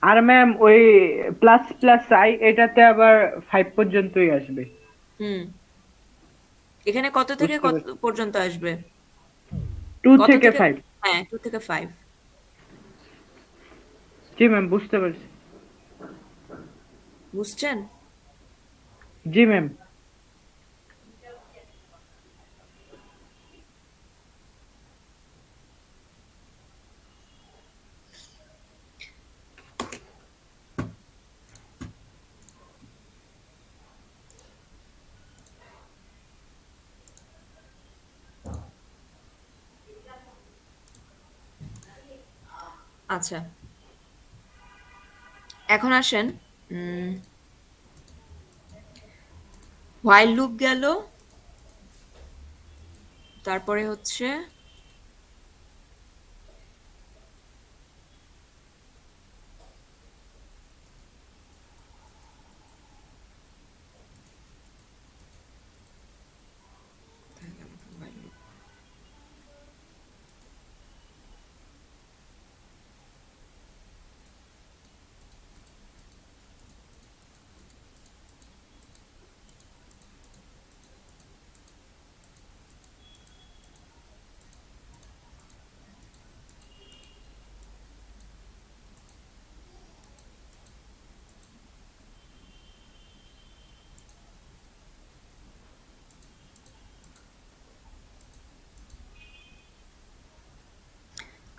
S3: আর ম্যাম ওই প্লাস প্লাস আই এটাতে আবার 5 পর্যন্তই আসবে।
S1: হুম। এখানে কত থেকে
S3: বুঝতে
S1: কত
S3: পারছি।
S1: পর্যন্ত আসবে?
S3: 2
S1: কত
S3: থেকে
S1: থেকে?
S3: 5।
S1: হ্যাঁ, 2 থেকে 5।
S3: জি ম্যাম, বুঝতে পারছি।
S1: বুঝছেন?
S3: জি ম্যাম।
S1: আচ্ছা, এখন আসেন হোয়াইল লুপ গেল, তারপরে হচ্ছে while loop।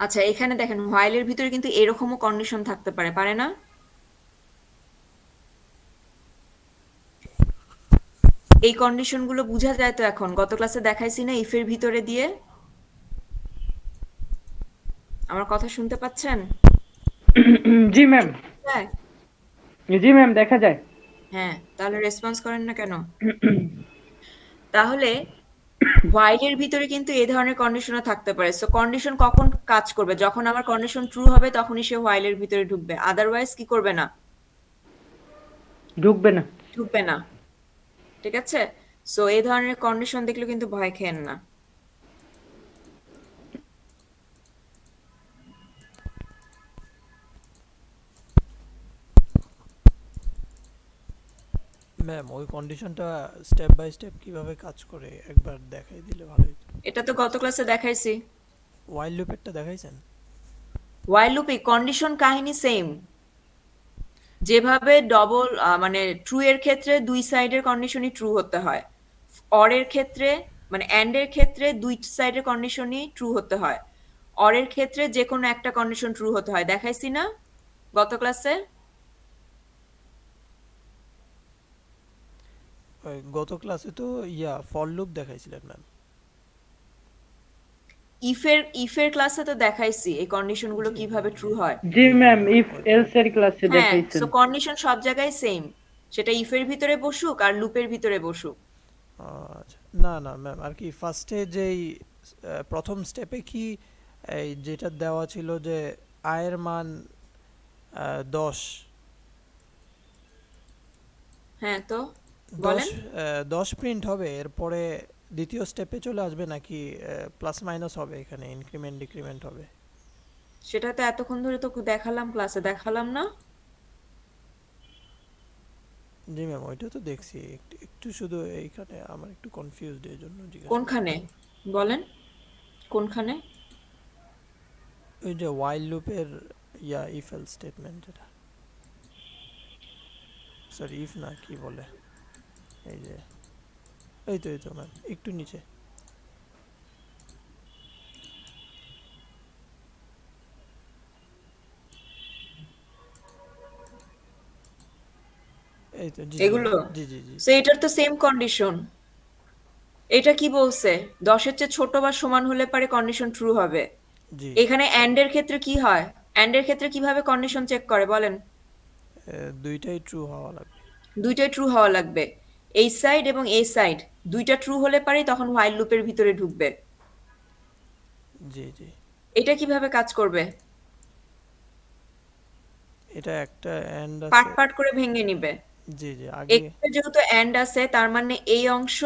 S1: আচ্ছা, এখানে দেখেন হোয়াইলের ভিতরে কিন্তু এরকমও কন্ডিশন থাকতে পারে, পারে না? এই কন্ডিশনগুলো বোঝা যায় তো এখন, গত ক্লাসে দেখাইছি না ইফের ভিতরে দিয়ে? আমার কথা শুনতে পাচ্ছেন?
S3: জি ম্যাম।
S1: হ্যাঁ।
S3: জি ম্যাম, দেখা যায়।
S1: হ্যাঁ, তাহলে রেসপন্স করেন না কেন? তাহলে হোয়াইলের ভিতরে কিন্তু এই ধরনের কন্ডিশনও থাকতে পারে। সো কন্ডিশন কখন কাজ করবে? যখন আমার কন্ডিশন ট্রু হবে তখনই সে হোয়াইলের ভিতরে ঢুকবে, আদারওয়াইজ কি করবে না?
S3: ঢুকবে না।
S1: ঢুকবে না। ঠিক আছে? সো এই ধরনের কন্ডিশন দেখলে কিন্তু ভয় খেয়েন না।
S5: ম্যাম ওই কন্ডিশনটা স্টেপ বাই স্টেপ কিভাবে কাজ করে একবার দেখাই দিলে ভালো হতো।
S1: এটা তো গত ক্লাসে দেখাইছি।
S5: ওয়াইল লুপেরটা দেখাইছেন?
S1: হোয়াইল লুপে কন্ডিশন কাহিনী সেম। যেভাবে ডবল মানে ট্রু এর ক্ষেত্রে দুই সাইডের কন্ডিশনই ট্রু হতে হয়, অর এর ক্ষেত্রে মানে অ্যান্ড এর ক্ষেত্রে দুই সাইডের কন্ডিশনই ট্রু হতে হয়, অর এর ক্ষেত্রে যে কোনো একটা কন্ডিশন ট্রু হতে হয়, দেখাইছি না গত ক্লাসে?
S5: ওই গত ক্লাসে তো ফর লুপ দেখাইছিলেন ম্যাম।
S1: ইফের ক্লাসে তো দেখাইছি এই কন্ডিশনগুলো কিভাবে ট্রু হয়।
S3: জি ম্যাম, ইফ
S5: ওই
S3: এলস এর ক্লাসে
S1: হ্যাঁ,
S3: দেখাইছেন।
S1: সো কন্ডিশন সব জায়গায় সেম, সেটা ইফের ভিতরে বসুক আর লুপের ভিতরে বসুক।
S5: আচ্ছা, না না ম্যাম, আর কি ফার্স্টে যেই প্রথম স্টেপে কি এই যেটা দেওয়া ছিল যে আয়ের মান 10,
S1: হ্যাঁ, তো
S5: 10
S1: বলেন।
S5: 10 প্রিন্ট হবে, এরপরে দ্বিতীয় স্টেপে চলে আসবে নাকি প্লাস মাইনাস হবে, এখানে ইনক্রিমেন্ট ডিক্রিমেন্ট হবে?
S1: সেটা তো এতক্ষণ ধরে তো দেখালাম, ক্লাসে দেখালাম না?
S5: জি ম্যাম, ওইটা তো দেখছি, একটু একটু শুধু এইখানে আমার একটু কনফিউজড, এর জন্য জিজ্ঞাসা
S1: কোনখানে
S5: করলাম।
S1: বলেন, কোনখানে?
S5: ওই যে ওয়াইল লুপের ইফ এলস স্টেটমেন্ট, যেটা সরি ইফ না কি বলে, এই যে এই তো ম্যাম একটু নিচে। এই তো, জি জি
S1: এগুলো
S5: জি জি জি
S1: সো এটার তো সেম কন্ডিশন। এটা কি বলছে? 10-এর চেয়ে ছোট বা সমান হলে পারে কন্ডিশন ট্রু হবে।
S5: জি।
S1: এখানে অ্যান্ড এর ক্ষেত্রে কি হয়? অ্যান্ড এর ক্ষেত্রে কিভাবে কন্ডিশন চেক করে বলেন?
S5: দুইটাই ট্রু হওয়া লাগবে।
S1: দুইটাই ট্রু হওয়া লাগবে। এই সাইড এবং এই সাইড দুইটা ট্রু হলে পারে তখন হোয়াইল লুপের ভিতরে ঢুকবে।
S5: জি জি।
S1: এটা কিভাবে কাজ করবে?
S5: এটা একটা এন্ড
S1: পার্ট
S5: আছে।
S1: পার্ট করে ভেঙে নিবে।
S5: জি জি, আগে
S1: এখানে যেহেতু অ্যান্ড আছে তার মানে এই অংশ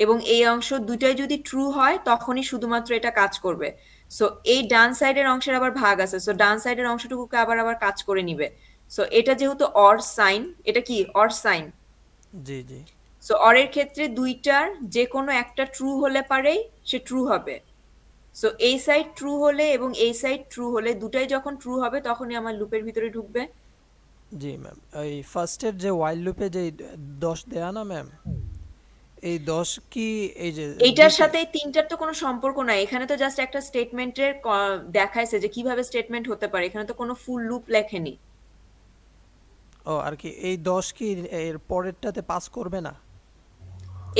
S1: এবং এই অংশ দুটাই যদি ট্রু হয় তখনই শুধুমাত্র এটা কাজ করবে। সো এই ডান সাইডের অংশের আবার ভাগ আছে, সো ডান সাইডের অংশটুকুকে আবার আবার কাজ করে নিবে। সো এটা যেহেতু অর সাইন, এটা কি অর সাইন?
S5: জি জি
S1: সো অর এর ক্ষেত্রে দুইটার যে কোনো একটা ট্রু হলে পারেই সে ট্রু হবে। সো এই সাইড ট্রু হলে এবং এই সাইড ট্রু হলে দুটাই যখন ট্রু হবে তখনই আমার লুপের ভিতরে ঢুকবে।
S5: জি ম্যাম, এই ফার্স্টের যে ওয়াইল লুপে যে 10 দেয়া না ম্যাম, এই 10 কি এই যে
S1: এইটার সাথে এই তিনটার তো কোনো সম্পর্ক নাই, এখানে তো জাস্ট একটা স্টেটমেন্টের দেখাইছে যে কিভাবে স্টেটমেন্ট হতে পারে, এখানে তো কোনো ফুল লুপ লেখেনি।
S5: ও আর কি এই 10 কি এর পরেরটাতে পাস করবে না?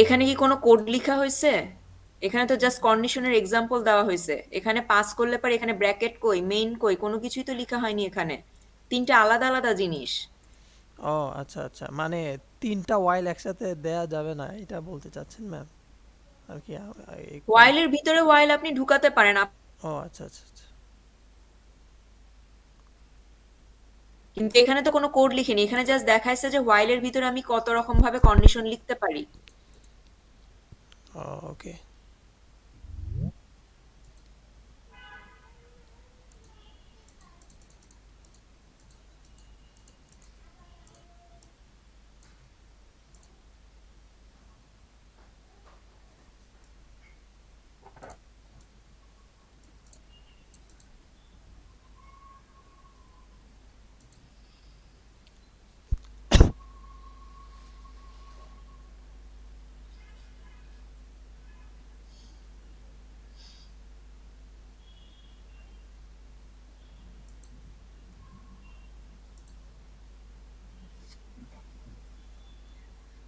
S1: এখানে কি কোনো কোড লেখা হয়েছে? এখানে তো জাস্ট কন্ডিশনের এক্সাম্পল দেওয়া হয়েছে, এখানে পাস করলে পরে এখানে ব্র্যাকেট কই, মেইন কই, কোনো কিছুই তো লেখা হয়নি এখানে। তিনটা আলাদা আলাদা জিনিস।
S5: ও আচ্ছা আচ্ছা, মানে তিনটা ওয়াইল একসাথে দেয়া যাবে না এটা বলতে চাচ্ছেন ম্যাম আর কি একটু।
S1: ওয়াইলের ভিতরে ওয়াইল আপনি ঢুকাতে পারেন
S5: ও আচ্ছা আচ্ছা আচ্ছা।
S1: কিন্তু এখানে তো কোনো কোড লিখিনি, এখানে জাস্ট দেখাইছে যে হোয়াইলের ভিতরে আমি কত রকম ভাবে কন্ডিশন লিখতে পারি।
S5: ওকে।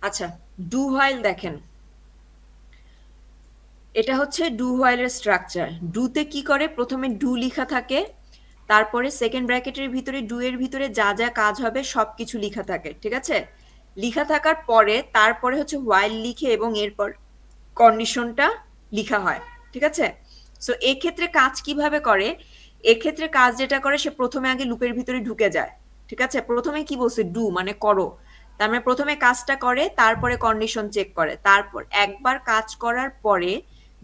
S1: আচ্ছা, ডু হোয়াইল দেখেন, এটা হচ্ছে ডু হোয়াইলের স্ট্রাকচার। ডুতে কি করে, প্রথমে ডু লেখা থাকে, তারপরে সেকেন্ড ব্র্যাকেটের ভিতরে ডু এর ভিতরে যা যা কাজ হবে সবকিছু লেখা থাকে, ঠিক আছে? লেখা থাকার পরে তারপরে হচ্ছে হোয়াইল লিখে এবং এরপর কন্ডিশনটা লেখা হয়, ঠিক আছে? সো এক্ষেত্রে কাজ কিভাবে করে, এক্ষেত্রে কাজ যেটা করে সে প্রথমে আগে লুপের ভিতরে ঢুকে যায়, ঠিক আছে? প্রথমে কি বলছে, ডু মানে করো, তার মানে প্রথমে কাজটা করে, তারপরে কন্ডিশন চেক করে, তারপর একবার কাজ করার পরে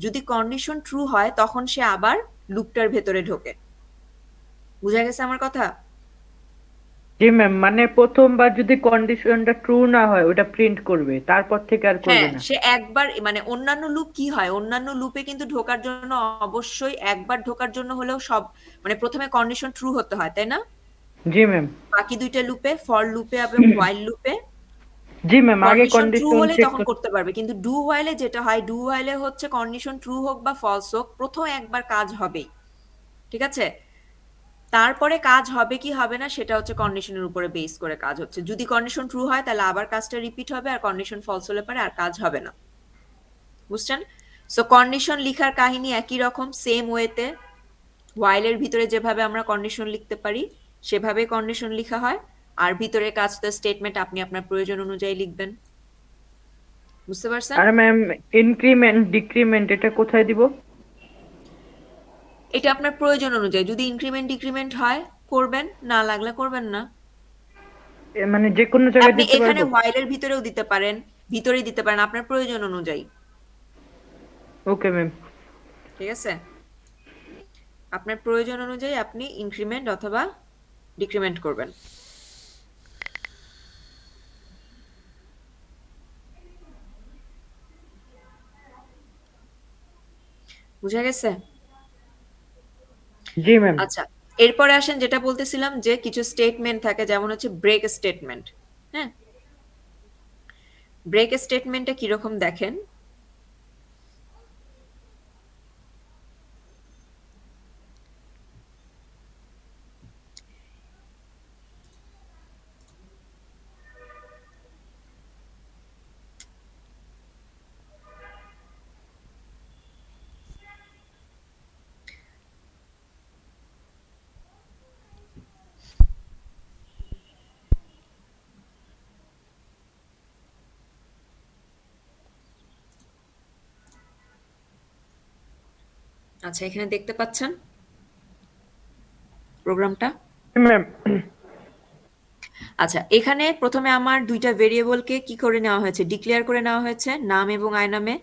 S1: যদি কন্ডিশন ট্রু হয় তখন সে আবার লুপটার ভেতরে ঢোকে। বুঝা গেছে আমার কথা?
S3: জি ম্যাম, মানে প্রথমবার যদি কন্ডিশনটা ট্রু না হয় ওটা প্রিন্ট করবে, তারপর থেকে আর করবে
S1: হ্যাঁ,
S3: না।
S1: সে একবার, মানে অন্যান্য লুপ কি হয়, অন্যান্য লুপে কিন্তু ঢোকার জন্য অবশ্যই একবার ঢোকার জন্য হলেও সব, মানে প্রথমে কন্ডিশন ট্রু হতে হয়, তাই না?
S3: জি ম্যাম।
S1: বাকি দুইটা লুপে, ফর লুপে এবং হোয়াইল লুপে
S3: জি ম্যাম, আগে
S1: কন্ডিশন ট্রু
S3: কন্ডিশন
S1: হলে
S3: চেক
S1: তখন করতে পারবে, কিন্তু ডু হোয়াইলে যেটা হয়, ডু হোয়াইলে হচ্ছে কন্ডিশন ট্রু হোক বা ফলস হোক প্রথম একবার কাজ হবেই, ঠিক আছে? তারপরে কাজ হবে কি হবে না সেটা হচ্ছে কন্ডিশনের উপরে বেস করে কাজ হচ্ছে। যদি কন্ডিশন ট্রু হয় তাহলে আবার কাজটা রিপিট হবে, আর কন্ডিশন ফলস হলে পরে আর কাজ হবে না। বুঝছেন? সো কন্ডিশন লিখার কাহিনী একই রকম, সেম ওয়েতে হোয়াইলের ভিতরে যেভাবে আমরা কন্ডিশন লিখতে পারি সেভাবে কন্ডিশন লেখা হয়, আর ভিতরের কাজ তো স্টেটমেন্ট আপনি আপনার প্রয়োজন অনুযায়ী লিখবেন। বুঝতে পারছেন?
S3: আর ম্যাম, ইনক্রিমেন্ট ডিক্রিমেন্ট এটা কোথায় দিব?
S1: এটা আপনার প্রয়োজন অনুযায়ী, যদি ইনক্রিমেন্ট ডিক্রিমেন্ট হয় করবেন, না লাগলে করবেন না।
S3: মানে যে কোনো জায়গায়
S1: আপনি
S3: দিতে
S1: এখানে
S3: পারবো?
S1: হোয়াইলের ভিতরেও দিতে পারেন, ভিতরেই দিতে পারেন, আপনার প্রয়োজন অনুযায়ী,
S3: ওকে ম্যাম।
S1: ঠিক আছে? আপনার প্রয়োজন অনুযায়ী আপনি ইনক্রিমেন্ট অথবা ডিক্রিমেন্ট করবেন। বুঝা গেছে?
S3: জি ম্যাম।
S1: আচ্ছা, এরপরে আসেন যেটা বলতেছিলাম যে কিছু স্টেটমেন্ট থাকে, যেমন হচ্ছে ব্রেক স্টেটমেন্ট। হ্যাঁ, ব্রেক স্টেটমেন্টটা কিরকম দেখেন, আচ্ছা এখানে দেখতে পাচ্ছেন প্রোগ্রামটা?
S3: ম্যাম।
S1: আচ্ছা, এখানে প্রথমে আমার দুইটা ভেরিয়েবলকে কি করে নেওয়া হয়েছে, ডিক্লেয়ার করে নেওয়া হয়েছে, নাম এবং আই নামে।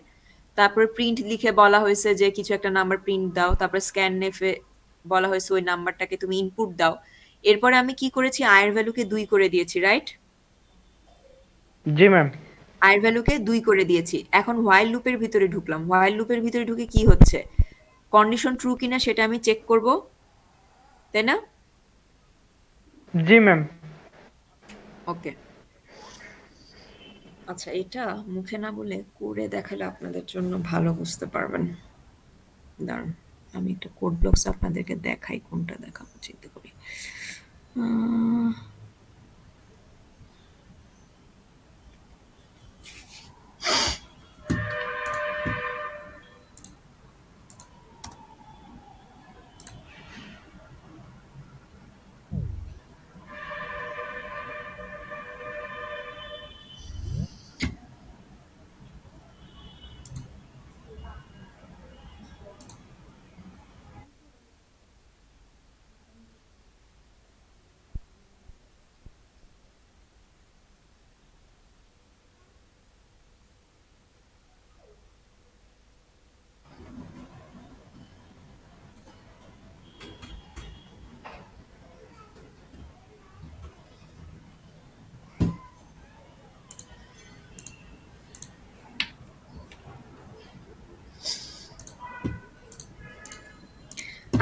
S1: তারপরে প্রিন্ট লিখে বলা হয়েছে যে কিছু একটা নাম্বার প্রিন্ট দাও, তারপরে স্ক্যান নেফে বলা হয়েছে ওই নাম্বারটাকে তুমি ইনপুট দাও। এরপরে আমি কি করেছি, আয়ের ভ্যালুকে 2 করে দিয়েছি, রাইট?
S3: জি ম্যাম।
S1: আয়ের ভ্যালুকে 2 করে দিয়েছি। এখন হোয়াইল লুপের ভিতরে ঢুকলাম, হোয়াইল লুপের ভিতরে ঢুকে কি হচ্ছে, কন্ডিশন ট্রু কিনা সেটা আমি চেক করব, তাই না?
S3: জি ম্যাম।
S1: ওকে। আচ্ছা, এটা মুখে না বলে করে দেখালে আপনাদের জন্য ভালো বুঝতে পারবেন। দাঁড়ান, আমি একটা কোড ব্লকস আপনাদেরকে দেখাই, কোনটা দেখাবো চিন্তা করি। আহ,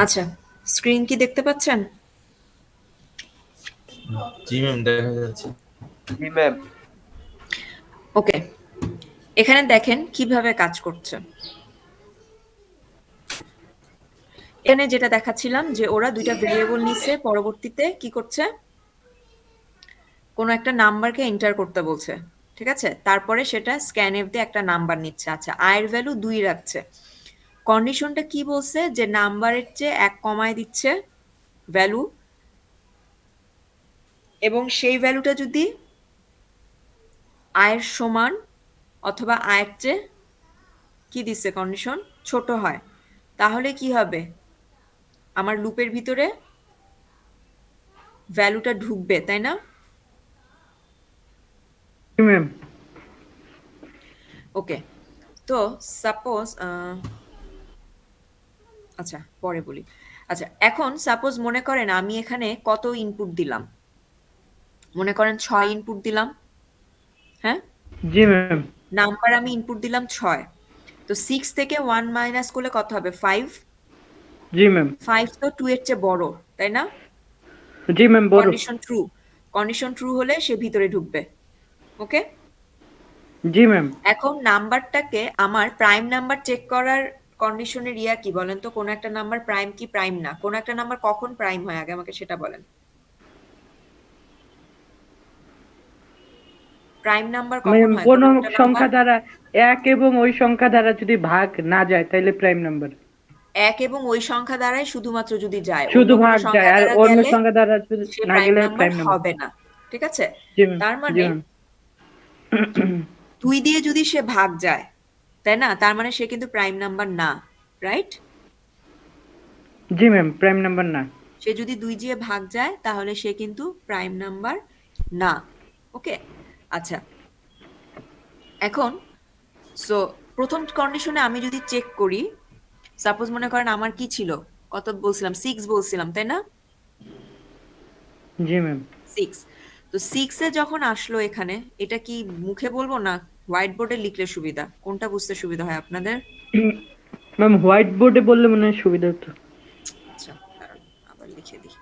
S1: আচ্ছা, স্ক্রিন কি দেখতে পাচ্ছেন?
S2: জি ম্যাম, দেখা যাচ্ছে।
S4: জি ম্যাম।
S1: ওকে, এখানে দেখেন কিভাবে কাজ করছে। এখানে যেটা দেখাচ্ছিলাম যে ওরা দুইটা ভেরিয়েবল নিচ্ছে, পরবর্তীতে কি করছে, কোনো একটা নাম্বারকে এন্টার করতে বলছে, ঠিক আছে? তারপরে সেটা স্ক্যানএফ দিয়ে একটা নাম্বার নিচ্ছে। আচ্ছা, আয়ের ভ্যালু 2 রাখছে। কন্ডিশনটা কি বলছে, যে নাম্বারের চেয়ে 1 কমায় দিচ্ছে ভ্যালু, এবং সেই ভ্যালুটা যদি আয়ের সমান অথবা আয়ের চেয়ে কি দিচ্ছে কন্ডিশন, ছোট হয়, তাহলে কি হবে, আমার লুপের ভিতরে ভ্যালুটা ঢুকবে, তাই না?
S3: জি ম্যাম।
S1: ওকে, তো সাপোজ আচ্ছা পরে বলি। আচ্ছা, এখন সাপোজ মনে করেন আমি এখানে কত ইনপুট দিলাম, মনে করেন 6 ইনপুট দিলাম, হ্যাঁ?
S3: জি ম্যাম।
S1: নাম্বার আমি ইনপুট দিলাম 6, তো 6 থেকে 1 মাইনাস করলে কত হবে, 5।
S3: জি ম্যাম।
S1: 5 তো 2 এর চেয়ে বড়, তাই না?
S3: জি ম্যাম, বড়।
S1: কন্ডিশন ট্রু, কন্ডিশন ট্রু হলে সে ভিতরে ঢুকবে। ওকে,
S3: জি ম্যাম।
S1: এখন নাম্বারটাকে আমার প্রাইম নাম্বার চেক করার কন্ডিশনের ইয়া কি বলেন তো, কোন একটা নাম্বার প্রাইম কি প্রাইম না, কোন একটা নাম্বার কখন প্রাইম হয় আগে আমাকে সেটা বলেন। প্রাইম নাম্বার কখন
S3: ম্যাম,
S1: হয় কোন
S3: কোনো
S1: একটা নাম্বার?
S3: সংখ্যা দ্বারা এক এবং ওই সংখ্যা দ্বারা যদি ভাগ না যায় তাহলে প্রাইম নাম্বার।
S1: এক এবং ওই সংখ্যা দ্বারাই শুধুমাত্র যদি যায়, অন্য
S3: শুধু
S1: কোনো
S3: ভাগ যায়,
S1: সংখ্যা
S3: আর
S1: দ্বারা
S3: অন্য
S1: গেলে
S3: সংখ্যা দ্বারা যদি
S1: সে
S3: না
S1: প্রাইম
S3: গেলে
S1: নাম্বার
S3: প্রাইম নাম্বার।
S1: হবে না, ঠিক আছে?
S3: জি ম্যাম।
S1: তার
S3: জি
S1: মানে
S3: ম্যাম।
S1: 2 দিয়ে যদি সে ভাগ যায়, তাই না, তার মানে সে কিন্তু প্রাইম নাম্বার না, রাইট?
S3: জি ম্যাম, প্রাইম নাম্বার না।
S1: সে যদি 2 দিয়ে ভাগ যায় তাহলে সে কিন্তু প্রাইম নাম্বার না। ওকে, আচ্ছা, এখন সো প্রথম কন্ডিশনে আমি যদি চেক করি, সাপোজ মনে করেন আমার কি ছিল, কত বলছিলাম, 6 বলছিলাম, তাই না?
S3: জি ম্যাম।
S1: 6, তো 6 এ যখন আসলো এখানে, এটা কি মুখে বলবো না হোয়াইট বোর্ডে লিখলে সুবিধা, কোনটা বুঝতে সুবিধা হয় আপনাদের?
S3: ম্যাম, হোয়াইট বোর্ডে বললে মনে হয় সুবিধা হতো।
S1: আচ্ছা, দাঁড়ান আবার লিখে দিই।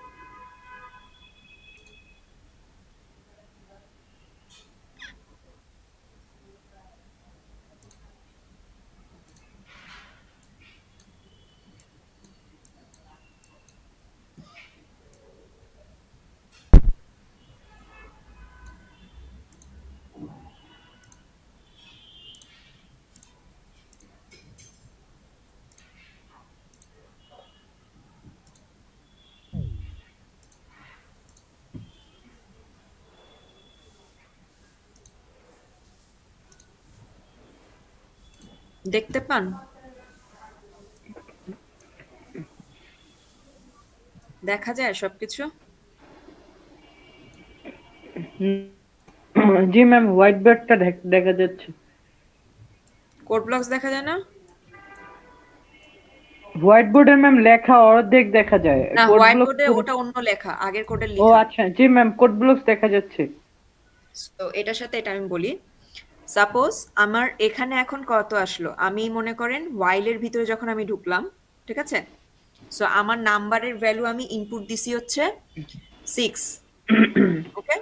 S1: দেখতে পান? দেখা যায় সবকিছু?
S3: জি ম্যাম, হোয়াইট বোর্ডটা দেখা যাচ্ছে।
S1: কোড ব্লকস দেখা যায় না?
S3: হোয়াইট বোর্ডে ম্যাম লেখা অর্ধেক দেখা যায়,
S1: না,
S3: কোড
S1: হোয়াইট
S3: ব্লক
S1: বোর্ডে
S3: পুরো।
S1: ওটা অন্য লেখা, আগের কোডের
S3: ও
S1: লেখা।
S3: আচ্ছা, জি ম্যাম, কোড ব্লকস দেখা যাচ্ছে।
S1: তো এটার সাথে এটা আমি বলি, সাপোজ আমার এখানে এখন কত আসলো, আমি মনে করেন ওয়াইলের ভিতরে যখন আমি ঢুকলাম, ঠিক আছে, সো আমার নাম্বারের ভ্যালু আমি ইনপুট দিছি হচ্ছে 6, ওকে?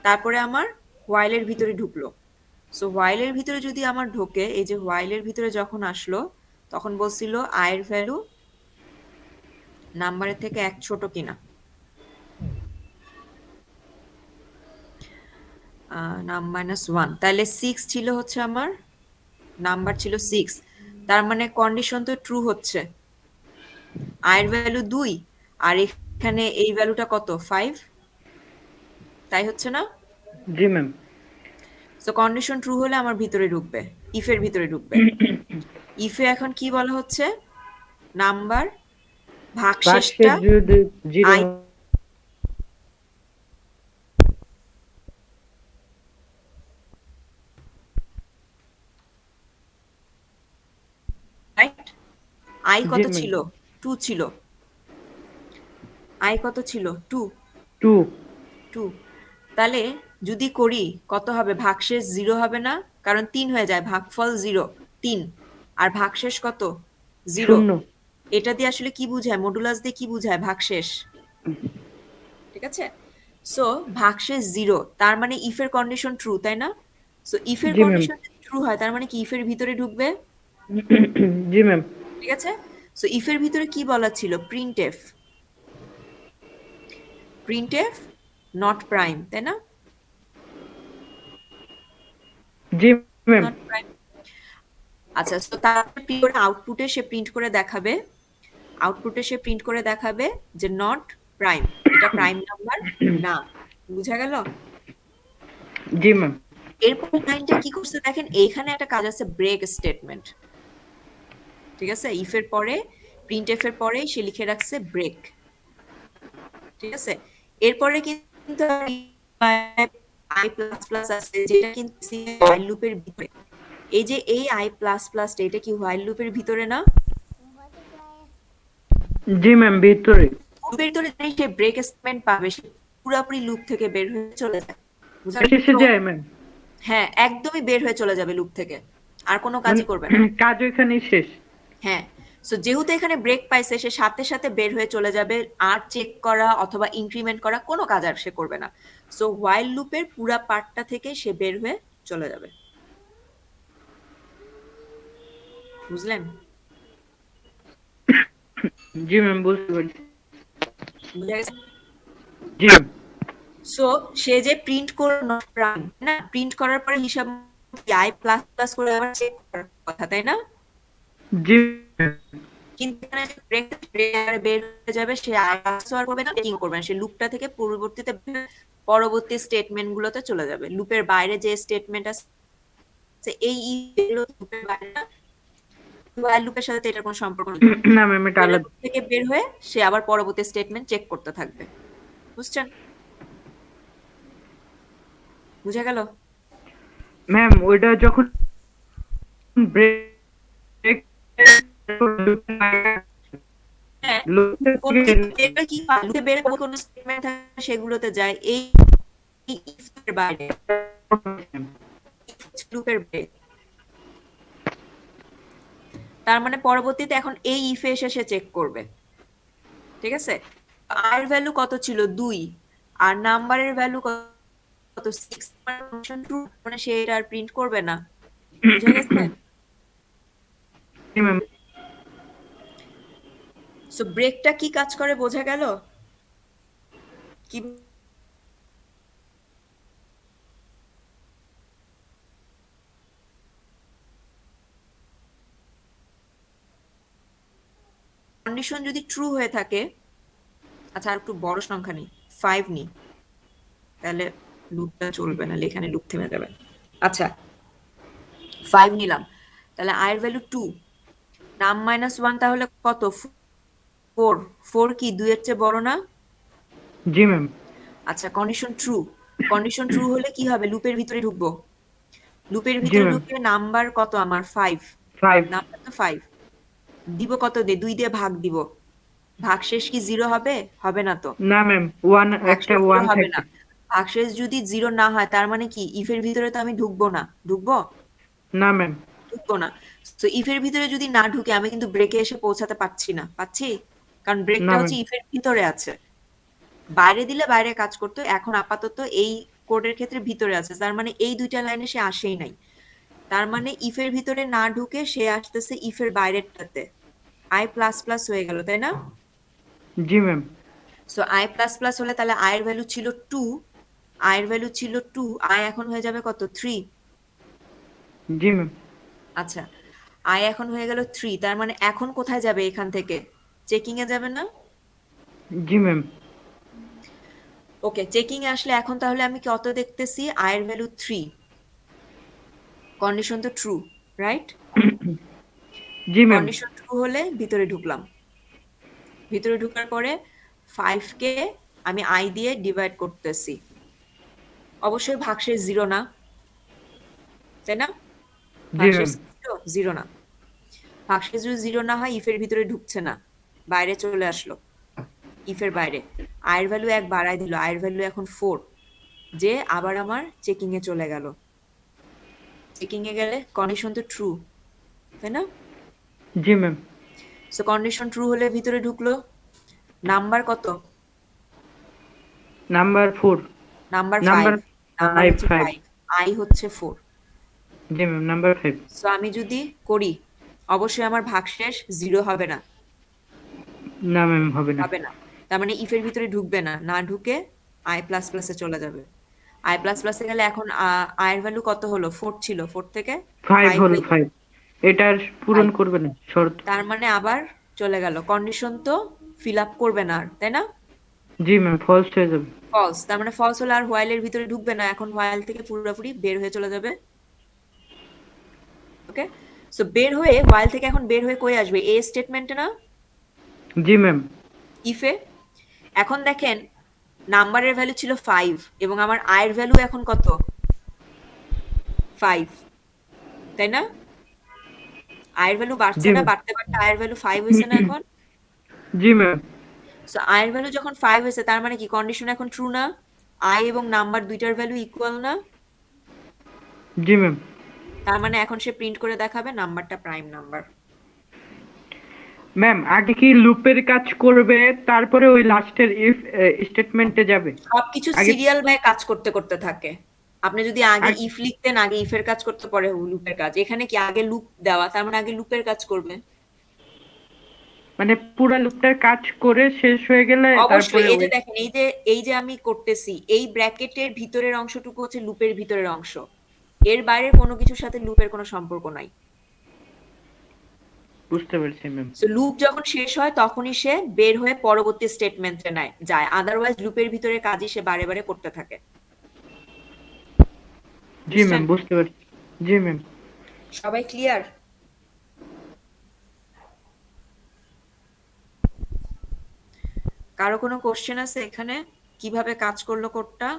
S1: তারপরে আমার হোয়াইলের ভিতরে ঢুকলো। সো হোয়াইলের ভিতরে যদি আমার ঢোকে, এই যে হোয়াইলের ভিতরে যখন আসলো তখন বলছিল আয়ের ভ্যালু নাম্বারের থেকে এক ছোট কিনা। নাম -1, তাহলে 6 ছিল হচ্ছে আমার, নাম্বার ছিল 6, তার মানে কন্ডিশন তো ট্রু হচ্ছে। আয়ের ভ্যালু 2 আর এখানে এই ভ্যালুটা কত 5, তাই হচ্ছে না?
S3: জি ম্যাম।
S1: সো কন্ডিশন ট্রু হলে আমার ভিতরে ঢুকবে, ইফের ভিতরে ঢুকবে। ইফে এখন কি বলা হচ্ছে, নাম্বার
S3: ভাগশেষ
S1: ভাগশেষটা
S3: যদি zero
S1: I right, I
S3: G
S1: কত
S3: ম্যাম।
S1: ছিল, 2 ছিল, আই কত ছিল 2,
S3: 2
S1: 2, তাহলে যদি করি কত হবে, ভাগশেষ 0 হবে না, কারণ 3 হয়ে যায়, ভাগফল 0, 3, আর ভাগশেষ কত 0।
S3: 0।
S1: এটা দিয়ে আসলে কি বুঝায়, মডুলাস দিয়ে কি বুঝায়, ভাগশেষ, ঠিক আছে? সো ভাগশেষ 0, তার মানে ইফের কন্ডিশন ট্রু, তাই না? সো ইফের
S3: জি ম্যাম।
S1: কন্ডিশন ট্রু হয় তার মানে কি ইফের ভিতরে ঢুকবে,
S3: জি ম্যাম।
S1: ঠিক আছে? সো ইফের ভিতরে কি বলা ছিল, প্রিন্টএফ, প্রিন্টএফ নট প্রাইম, তাই না?
S3: জি ম্যাম।
S1: Not prime. আচ্ছা, তো তারপর আউটপুটে সে প্রিন্ট করে দেখাবে, আউটপুটে সে প্রিন্ট করে দেখাবে যে নট প্রাইম, এটা প্রাইম নাম্বার না। বুঝা গেল?
S3: জি ম্যাম।
S1: এরপর লাইনটা কি করছে দেখেন, এইখানে একটা কাজ আছে, ব্রেক স্টেটমেন্ট, ঠিক আছে? ইফের পরে, প্রিন্টএফ এর পরে সে লিখে রাখছে ব্রেক, ঠিক আছে? এরপরে কিন্তু আই প্লাস প্লাস আছে, যেটা কিন্তু হোয়াইল লুপের ভিতরে। এই যে এই আই প্লাস প্লাস, এটা কি হোয়াইল লুপের ভিতরে না?
S3: জি ম্যাম, ভিতরে।
S1: লুপের ভিতরে সে ব্রেক স্টেটমেন্ট পাবে, সে পুরোপুরি লুপ থেকে বের হয়ে চলে যায়। বুঝা
S3: শেষে
S1: গেল?
S3: যায় ম্যাম।
S1: হ্যাঁ, একদমই বের হয়ে চলে যাবে লুপ থেকে, আর কোনো
S3: মানে
S1: কাজই করবে না।
S3: কাজ ওইখানেই শেষ।
S1: হ্যাঁ, সো যেহেতু এখানে ব্রেক পাইছে, সে সাথে সাথে বের হয়ে চলে যাবে, আর চেক করা অথবা ইনক্রিমেন্ট করা কোনো কাজ আর সে করবে না। সো হোয়াইল লুপের পুরা পার্টটা থেকে সে বের হয়ে চলে যাবে। বুঝলেন?
S3: জি ম্যাম, বুঝতে পারছি।
S1: বুঝা গেছে?
S3: জি ম্যাম।
S1: সো সে যে প্রিন্ট করলো নট প্রাইম, না প্রিন্ট করার পরে হিসাব আই প্লাস প্লাস করে আবার চেক করার কথা, তাই না?
S3: জি ম্যাম।
S1: কিন্তু এখানে ব্রেক বের হয়ে যাবে, সে আর পাসওয়ার্ড করবে না, চেকিং করবে না, সে লুপটা থেকে পরবর্তীতে পরবর্তী স্টেটমেন্ট গুলোতে চলে যাবে। লুপের বাইরে যে স্টেটমেন্ট আছে, এই লুপের বাইরে না, হোয়াইল লুপের সাথে তো এটার কোনো সম্পর্ক নেই।
S3: না ম্যাম, এটা
S1: হোয়াইল
S3: আলাদা।
S1: লুপ থেকে বের হয়ে সে আবার পরবর্তী স্টেটমেন্ট চেক করতে থাকবে। বুঝছেন? বুঝা গেল?
S3: ম্যাম, ওইটা যখন ব্রেক
S1: হ্যাঁ, এবার কি লুপে বের হয়ে কোনো স্টেটমেন্ট থাকে সেগুলোতে যায়, এই ইফের বাইরে, লুপের ব্রেক। তার মানে পরবর্তীতে এখন এই ইফে এসে সে চেক করবে, ঠিক আছে? আর ভ্যালু কত ছিল 2, আর নাম্বারের ভ্যালু কত 6, মানে সে এটা আর প্রিন্ট করবে না। বুঝা গেছে?
S3: জি ম্যাম।
S1: সো ব্রেকটা কি কাজ করে বোঝা গেল? কি কন্ডিশন যদি ট্রু হয়ে থাকে, আচ্ছা আর একটু বড় সংখ্যা নিই, 5 নিই, তাহলে লুপটা চলবে না, এখানে লুপ থেমে যাবে। আচ্ছা 5 নিলাম, তাহলে i এর ভ্যালু 2, নাম -1 তাহলে কত 4, 4 কি 2 এর চেয়ে বড় না?
S3: জি ম্যাম।
S1: আচ্ছা কন্ডিশন ট্রু, কন্ডিশন ট্রু হলে কি হবে, লুপের ভিতরে ঢুকবো, লুপের
S3: জি
S1: ভিতরে
S3: ম্যাম।
S1: ঢুকে নাম্বার কত আমার 5,
S3: 5।
S1: নাম্বার তো 5, দিব কত দিয়ে, 2 দিয়ে ভাগ দিব, ভাগশেষ কি 0 হবে, হবে না তো,
S3: না ম্যাম, 1 একটা
S1: ভাগশেষ 0
S3: 1
S1: হবে
S3: থাকে।
S1: না। ভাগশেষ যদি 0 না হয় তার মানে কি ইফের ভিতরে তো আমি ঢুকবো না, ঢুকবো,
S3: না ম্যাম।
S1: ঢুকবো না। তো ইফের ভিতরে যদি না ঢুকে আমি কিন্তু ব্রেকে এসে পৌঁছাতে পারছি না, পাচ্ছি? কারণ
S3: না
S1: ব্রেকটা
S3: ম্যাম।
S1: হচ্ছে ইফের ভিতরে আছে, বাইরে দিলে বাইরে কাজ করতো, এখন আপাতত এই কোডের ক্ষেত্রে ভিতরে আছে, তার মানে এই দুইটা লাইনে সে আসেই নাই। তার মানে ইফের ভিতরে না ঢুকে সে আসতেছে ইফের বাইরেরটাতে। আই প্লাস প্লাস হয়ে গেল, তাই না?
S3: জি ma'am.
S1: So I plus plus হলে তাহলে আয়ের ভ্যালু ছিল 2, আয়ের ভ্যালু ছিল 2, আই এখন হয়ে যাবে কত? 3।
S3: জি ম্যাম।
S1: আচ্ছা, আই এখন হয়ে গেল 3, তার মানে এখন কোথায় যাবে? এখান থেকে চেকিং এ যাবে না?
S3: জি ম্যাম।
S1: ওকে, চেকিং এ আসলে এখন তাহলে আমি কত দেখতেছি? আয়ের ভ্যালু 3, কন্ডিশন তো ট্রু, রাইট?
S3: জি ম্যাম।
S1: কন্ডিশন ট্রু হলে ভিতরে ঢুকলাম। ভিতরে ঢুকার পরে 5 কে আমি আই দিয়ে ডিভাইড করতেছি। অবশ্যই ভাগশেষ 0 না, তাই না?
S3: জি
S1: ভাগশেষ
S3: ম্যাম।
S1: 0 না। ভাগশেষ যদি 0 না হয় ইফের ভিতরে ঢুকছে না, বাইরে চলে আসলো, ইফের বাইরে। আয়ের ভ্যালু 1 বাড়ায় দিল, আয়ের ভ্যালু এখন 4, যে আবার আমার চেকিং এ চলে গেল। চেকিং এ গেলে কন্ডিশন তো ট্রু, তাই না?
S3: জি ম্যাম।
S1: সো কন্ডিশন ট্রু হলে ভিতরে ঢুকলো। নাম্বার কত?
S3: নাম্বার 4।
S1: নাম্বার 5।
S3: নাম্বার
S1: নাম্বার
S3: 5
S1: হচ্ছে
S3: 5।
S1: 5, আই হচ্ছে 4।
S3: জি ম্যাম, নাম্বার 5।
S1: সো আমি যদি করি, অবশ্যই আমার ভাগশেষ 0 হবে না,
S3: না ম্যাম, হবে না।
S1: হবে না। তার মানে ইফের ভিতরে ঢুকবে না, না ঢুকে আই প্লাস প্লাসে চলে যাবে। আই প্লাস প্লাসে গেলে এখন আয়ের ভ্যালু কত হলো? 4 ছিল, 4 থেকে
S3: 5
S1: 5
S3: হলো
S1: হয়ে
S3: 5। এটার পূরণ
S1: 5,
S3: করবে না শর্ত।
S1: তার মানে আবার চলে গেল। কন্ডিশন তো ফিল আপ করবে না আর, তাই না?
S3: জি ম্যাম, ফলস হয়ে যাবে।
S1: ফলস, তার মানে ফলস হলে আর হোয়াইলের ভিতরে ঢুকবে না, এখন হোয়াইল থেকে পুরোপুরি বের হয়ে চলে যাবে। ওকে, সো বের হয়ে হোয়াইল থেকে এখন বের হয়ে কই আসবে? এ স্টেটমেন্টে না,
S3: জি ম্যাম।
S1: ইফে। এখন দেখেন নাম্বারের ভ্যালু ছিল 5 এবং আমার আয়ের ভ্যালু এখন কত? 5, তাই না? আয়ের ভ্যালু বাড়ছে
S3: জি
S1: না,
S3: ম্যাম।
S1: বাড়তে বাড়তে আয়ের ভ্যালু 5 হয়েছে না এখন?
S3: জি ম্যাম।
S1: সো আয়ের ভ্যালু যখন 5 হয়েছে তার মানে কি কন্ডিশন এখন ট্রু না? আই এবং নাম্বার দুইটার ভ্যালু ইকুয়াল না?
S3: জি ম্যাম।
S1: তার মানে এখন সে প্রিন্ট করে দেখাবে নাম্বারটা প্রাইম নাম্বার।
S3: ম্যাম, আগে কি লুপের কাজ করবে, তারপরে ওই লাস্টের ইফ স্টেটমেন্টে যাবে?
S1: সবকিছু
S3: আগে
S1: সিরিয়াল বাই কাজ করতে করতে থাকে। আপনি যদি আগে
S3: আগে-
S1: ইফ লিখতেন, আগে ইফের কাজ করতে পরে লুপের কাজ। এখানে কি আগে লুপ দেওয়া, তার মানে আগে লুপের কাজ করবে।
S3: মানে পুরো লুপটার কাজ করে শেষ হয়ে গেলে
S1: অবশ্যই,
S3: তারপরে
S1: এই যে
S3: ওই।
S1: দেখেন, এই যে আমি করতেছি, এই ব্র্যাকেটের ভিতরের অংশটুকু হচ্ছে লুপের ভিতরের অংশ, এর বাইরের কোনো কিছুর সাথে লুপের কোনো সম্পর্ক নাই।
S3: বুঝতে পারছি ম্যাম।
S1: সো লুপ যখন শেষ হয় তখনই সে বের হয়ে পরবর্তী স্টেটমেন্টে যায়, আদারওয়াইজ লুপের ভিতরে কাজই সে বারে বারে করতে থাকে।
S3: জি ম্যাম,
S1: বুঝছেন?
S3: বুঝতে পারছি। জি ম্যাম।
S1: সবাই ক্লিয়ার? কারো কোনো কোশ্চেন আছে এখানে? কিভাবে কাজ করলো কোডটা?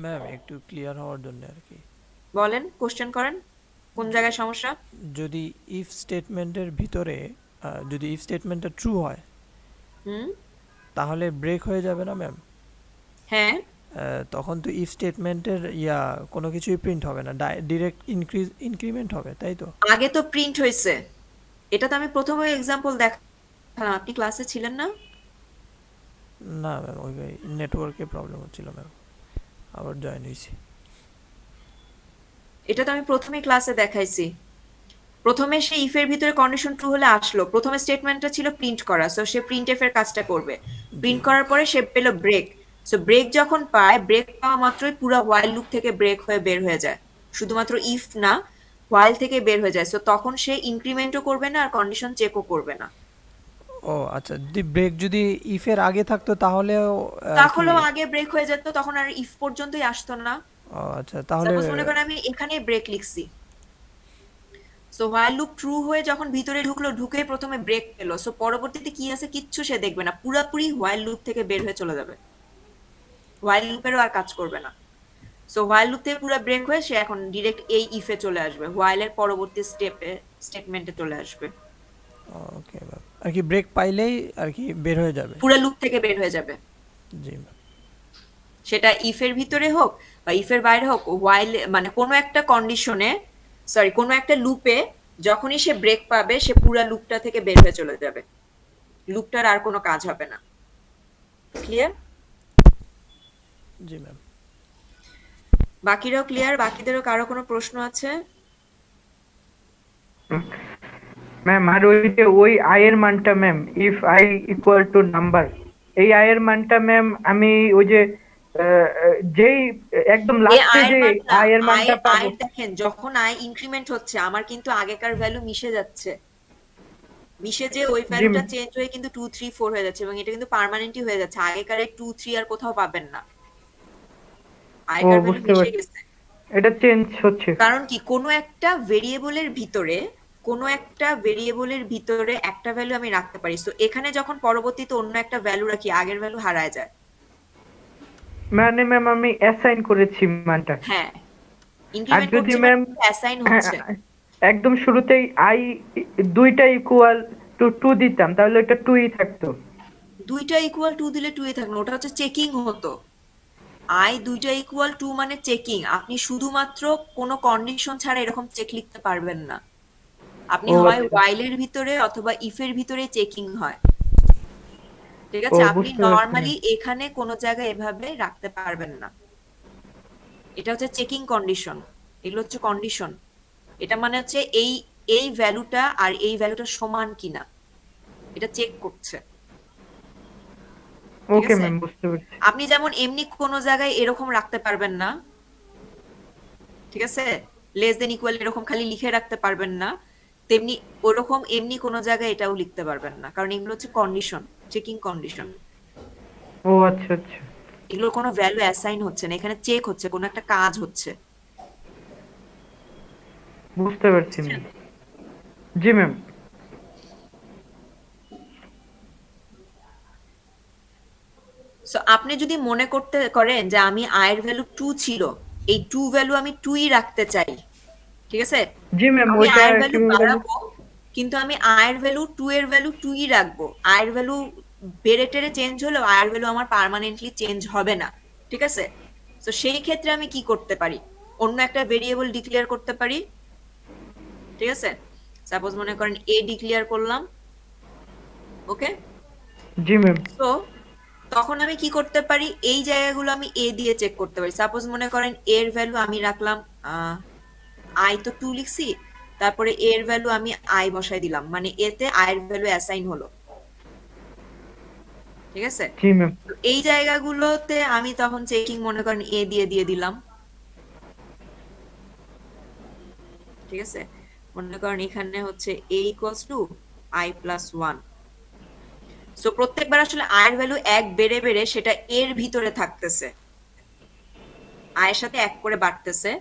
S5: ম্যাম একটু ক্লিয়ার হওয়ার জন্য আর কি,
S1: বলেন, কোশ্চেন করেন, কোন জায়গায় সমস্যা?
S5: যদি ইফ স্টেটমেন্টের ভিতরে যদি ইফ স্টেটমেন্টটা ট্রু হয়
S1: হুম,
S5: তাহলে ব্রেক হয়ে যাবে না ম্যাম?
S1: হ্যাঁ।
S5: তখন তো ইফ স্টেটমেন্টের কোনো কিছুই প্রিন্ট হবে না, ডিরেক্ট ইনক্রিমেন্ট হবে, তাই তো?
S1: আগে তো প্রিন্ট হয়েছে, এটা তো আমি প্রথমে এক্সাম্পল দেখালাম, আপনি ক্লাসে ছিলেন না?
S5: না ম্যাম, ওই নেটওয়ার্কে প্রবলেম হচ্ছিল ম্যাম, আবার জয়েন হয়েছি।
S1: এটা তো আমি প্রথমে ক্লাসে দেখাইছি। প্রথমে সে ইফের ভিতরে কন্ডিশন ট্রু হলে আসলো, প্রথমে স্টেটমেন্টটা ছিল প্রিন্ট করা, সো সে প্রিন্ট এফ এর কাজটা করবে।
S5: জি
S1: প্রিন্ট করার পরে সে পেল ব্রেক, সো ব্রেক যখন পায়, ব্রেক পাওয়া মাত্রই পুরো হোয়াইল লুপ থেকে ব্রেক হয়ে বের হয়ে যায়, শুধুমাত্র ইফ না, হোয়াইল থেকে বের হয়ে যায়। সো তখন সে ইনক্রিমেন্টও করবে না আর কন্ডিশন চেকও করবে না।
S5: ও আচ্ছা, যদি ব্রেক যদি ইফের আগে থাকতো তাহলেও কি?
S1: তাহলেও আগে ব্রেক হয়ে যেত, তখন আর ইফ পর্যন্তই আসতো না।
S5: ও আচ্ছা, তাহলে
S1: সাপোজ মনে করেন আমি এখানে ব্রেক লিখছি, সো হোয়াইল লুপ ট্রু হয়ে যখন ভিতরে ঢুকলো, ঢুকে প্রথমে ব্রেক পেলো, সো পরবর্তীতে কি আছে কিচ্ছু সে দেখবে না, পুরাপুরি হোয়াইল লুপ থেকে বের হয়ে চলে যাবে, হোয়াইল লুপেরও আর কাজ করবে না। সো হোয়াইল লুপ থেকে পুরো ব্রেক হয়ে সে এখন ডিরেক্ট এই ইফে চলে আসবে, হোয়াইলের পরবর্তী স্টেটমেন্টে চলে আসবে।
S5: ওকে ম্যাম, আর কি ব্রেক পাইলেই আর কি বের হয়ে যাবে?
S1: পুরো লুপ থেকে বের হয়ে যাবে,
S5: জি ম্যাম।
S1: সেটা ইফের ভিতরে হোক বা ইফের বাইরে হোক, হোয়াইল মানে কোনো একটা কন্ডিশনে, সরি কোনো একটা লুপে যখনই সে ব্রেক পাবে, সে পুরো লুপটা থেকে বের হয়ে চলে যাবে, লুপটার আর কোনো কাজ হবে না। ক্লিয়ার?
S5: জি ম্যাম।
S1: বাকিরাও ক্লিয়ার? বাকিদেরও কারো কোনো প্রশ্ন আছে?
S3: ম্যাম আর ওই যে ওই আই এর মানটা ma'am, if I equal to number, এই আই এর মানটা ম্যাম আমি ওই যে যেই একদম
S1: এ
S3: লাস্টে
S1: আয়ের
S3: যে
S1: মান না,
S3: আই এর মানটা পাবো।
S1: আয়ের দেখেন যখন আয় ইনক্রিমেন্ট হচ্ছে আমার কিন্তু আগেকার ভ্যালু মিশে যাচ্ছে। মিশে যে ওই
S3: জি
S1: ভ্যালুটা
S3: ম্যাম।
S1: চেঞ্জ হয়ে কিন্তু 2 3 4 হয়ে যাচ্ছে এবং এটা কিন্তু পার্মানেন্টই হয়ে যাচ্ছে। আগেকার এই 2 3 আর কোথাও পাবেন না।
S3: ও
S1: আগেকার ভ্যালু
S3: বুঝতে
S1: মিশে
S3: পারছি,
S1: গেছে।
S3: এটা চেঞ্জ হচ্ছে।
S1: কারণ কি কোনো একটা ভেরিয়েবলের ভিতরে একটা ভ্যালু আমি রাখতে পারি। সো এখানে যখন পরবর্তীতে অন্য একটা ভ্যালু রাখি আগের ভ্যালু হারায় যায়।
S3: মানে ম্যাম আমি অ্যাসাইন করেছি মানটা।
S1: হ্যাঁ,
S3: আর
S1: ইনক্রিমেন্ট
S3: যদি
S1: করছে মানে
S3: ম্যাম
S1: অ্যাসাইন হচ্ছে।
S3: একদম শুরুতেই আই দুইটা ইকুয়াল টু টু দিতাম তাহলে ওটা টুই থাকতো।
S1: দুইটা ইকুয়াল 2 দিলে 2 এ থাকবে না, ওটা হচ্ছে চেকিং হতো। দুইটা ইকুয়াল 2 মানে চেকিং। আপনি শুধুমাত্র কোনো কন্ডিশন ছাড়া এরকম চেক লিখতে পারবেন না। আপনি
S3: ও
S1: হয়
S3: আচ্ছা।
S1: while এর ভিতরে অথবা if এর ভিতরে চেকিং হয়। ঠিক
S3: ও
S1: আছে? আপনি
S3: বুঝতে পারছি ম্যাম।
S1: নরমালি এখানে কোনো জায়গায় এভাবে রাখতে পারবেন না। এটা হচ্ছে চেকিং কন্ডিশন। এগুলো হচ্ছে কন্ডিশন। এটা মানে হচ্ছে এই ভ্যালুটা আর এই ভ্যালুটা সমান কিনা এটা চেক করছে। ঠিক
S3: ওকে
S1: আছে?
S3: ম্যাম বুঝতে পারছি।
S1: আপনি যেমন এমনি কোনো জায়গায় এরকম রাখতে পারবেন না। ঠিক আছে? লেস দেন ইকুয়াল এরকম খালি লিখে রাখতে পারবেন না। তেমনি ওরকম এমনি কোনো জায়গায় এটাও লিখতে পারবেন না। কারণ এগুলো হচ্ছে কন্ডিশন, চেকিং কন্ডিশন।
S3: ও আচ্ছা আচ্ছা
S1: এগুলোর কোনো ভ্যালু অ্যাসাইন হচ্ছে না। এখানে চেক হচ্ছে, কোনো একটা কাজ হচ্ছে।
S3: বুঝতে পারছি ম্যাম। জি ম্যাম।
S1: সো আপনি যদি মনে করতে করেন যে আমি আয়ের ভ্যালু 2 ছিল, এই 2 ভ্যালু আমি 2 ই রাখতে চাই। ঠিক আছে?
S3: জি ম্যাম
S1: আমি
S3: ওইটা
S1: আয়ের ভ্যালু
S3: কিভাবে বলবো?
S1: বাড়াবো, কিন্তু আমি আয়ের ভ্যালু 2 এর ভ্যালু 2 ই রাখবো। আয়ের ভ্যালু বেড়ে টেড়ে চেঞ্জ হলেও আয়ের ভ্যালু আমার পার্মানেন্টলি চেঞ্জ হবে না। ঠিক আছে? তো সেই ক্ষেত্রে আমি কি করতে পারি? অন্য একটা ভেরিয়েবল ডিক্লেয়ার করতে পারি। ঠিক আছে? সাপোজ মনে করেন এ ডিক্লেয়ার করলাম। ওকে?
S3: জি ম্যাম।
S1: তো তখন আমি কি করতে পারি? এই জায়গাগুলো আমি এ দিয়ে চেক করতে পারি। সাপোজ মনে করেন এর ভ্যালু আমি রাখলাম আই তো 2 লিখছি, তারপরে এর ভ্যালু আমি আই বসাই দিলাম, মানে এতে আয়ের ভ্যালু অ্যাসাইন হলো। ঠিক আছে?
S3: জি ম্যাম।
S1: তো এই জায়গাগুলোতে আমি তখন চেকিং মনে করেন এ দিয়ে দিলাম। ঠিক আছে? মনে করেন এখানে হচ্ছে A equals to I plus 1। So প্রত্যেকবার আসলে আয়ের ভ্যালু 1 বেড়ে বেড়ে সেটা এর ভিতরে থাকতেছে, আয়ের সাথে 1 করে বাড়তেছে।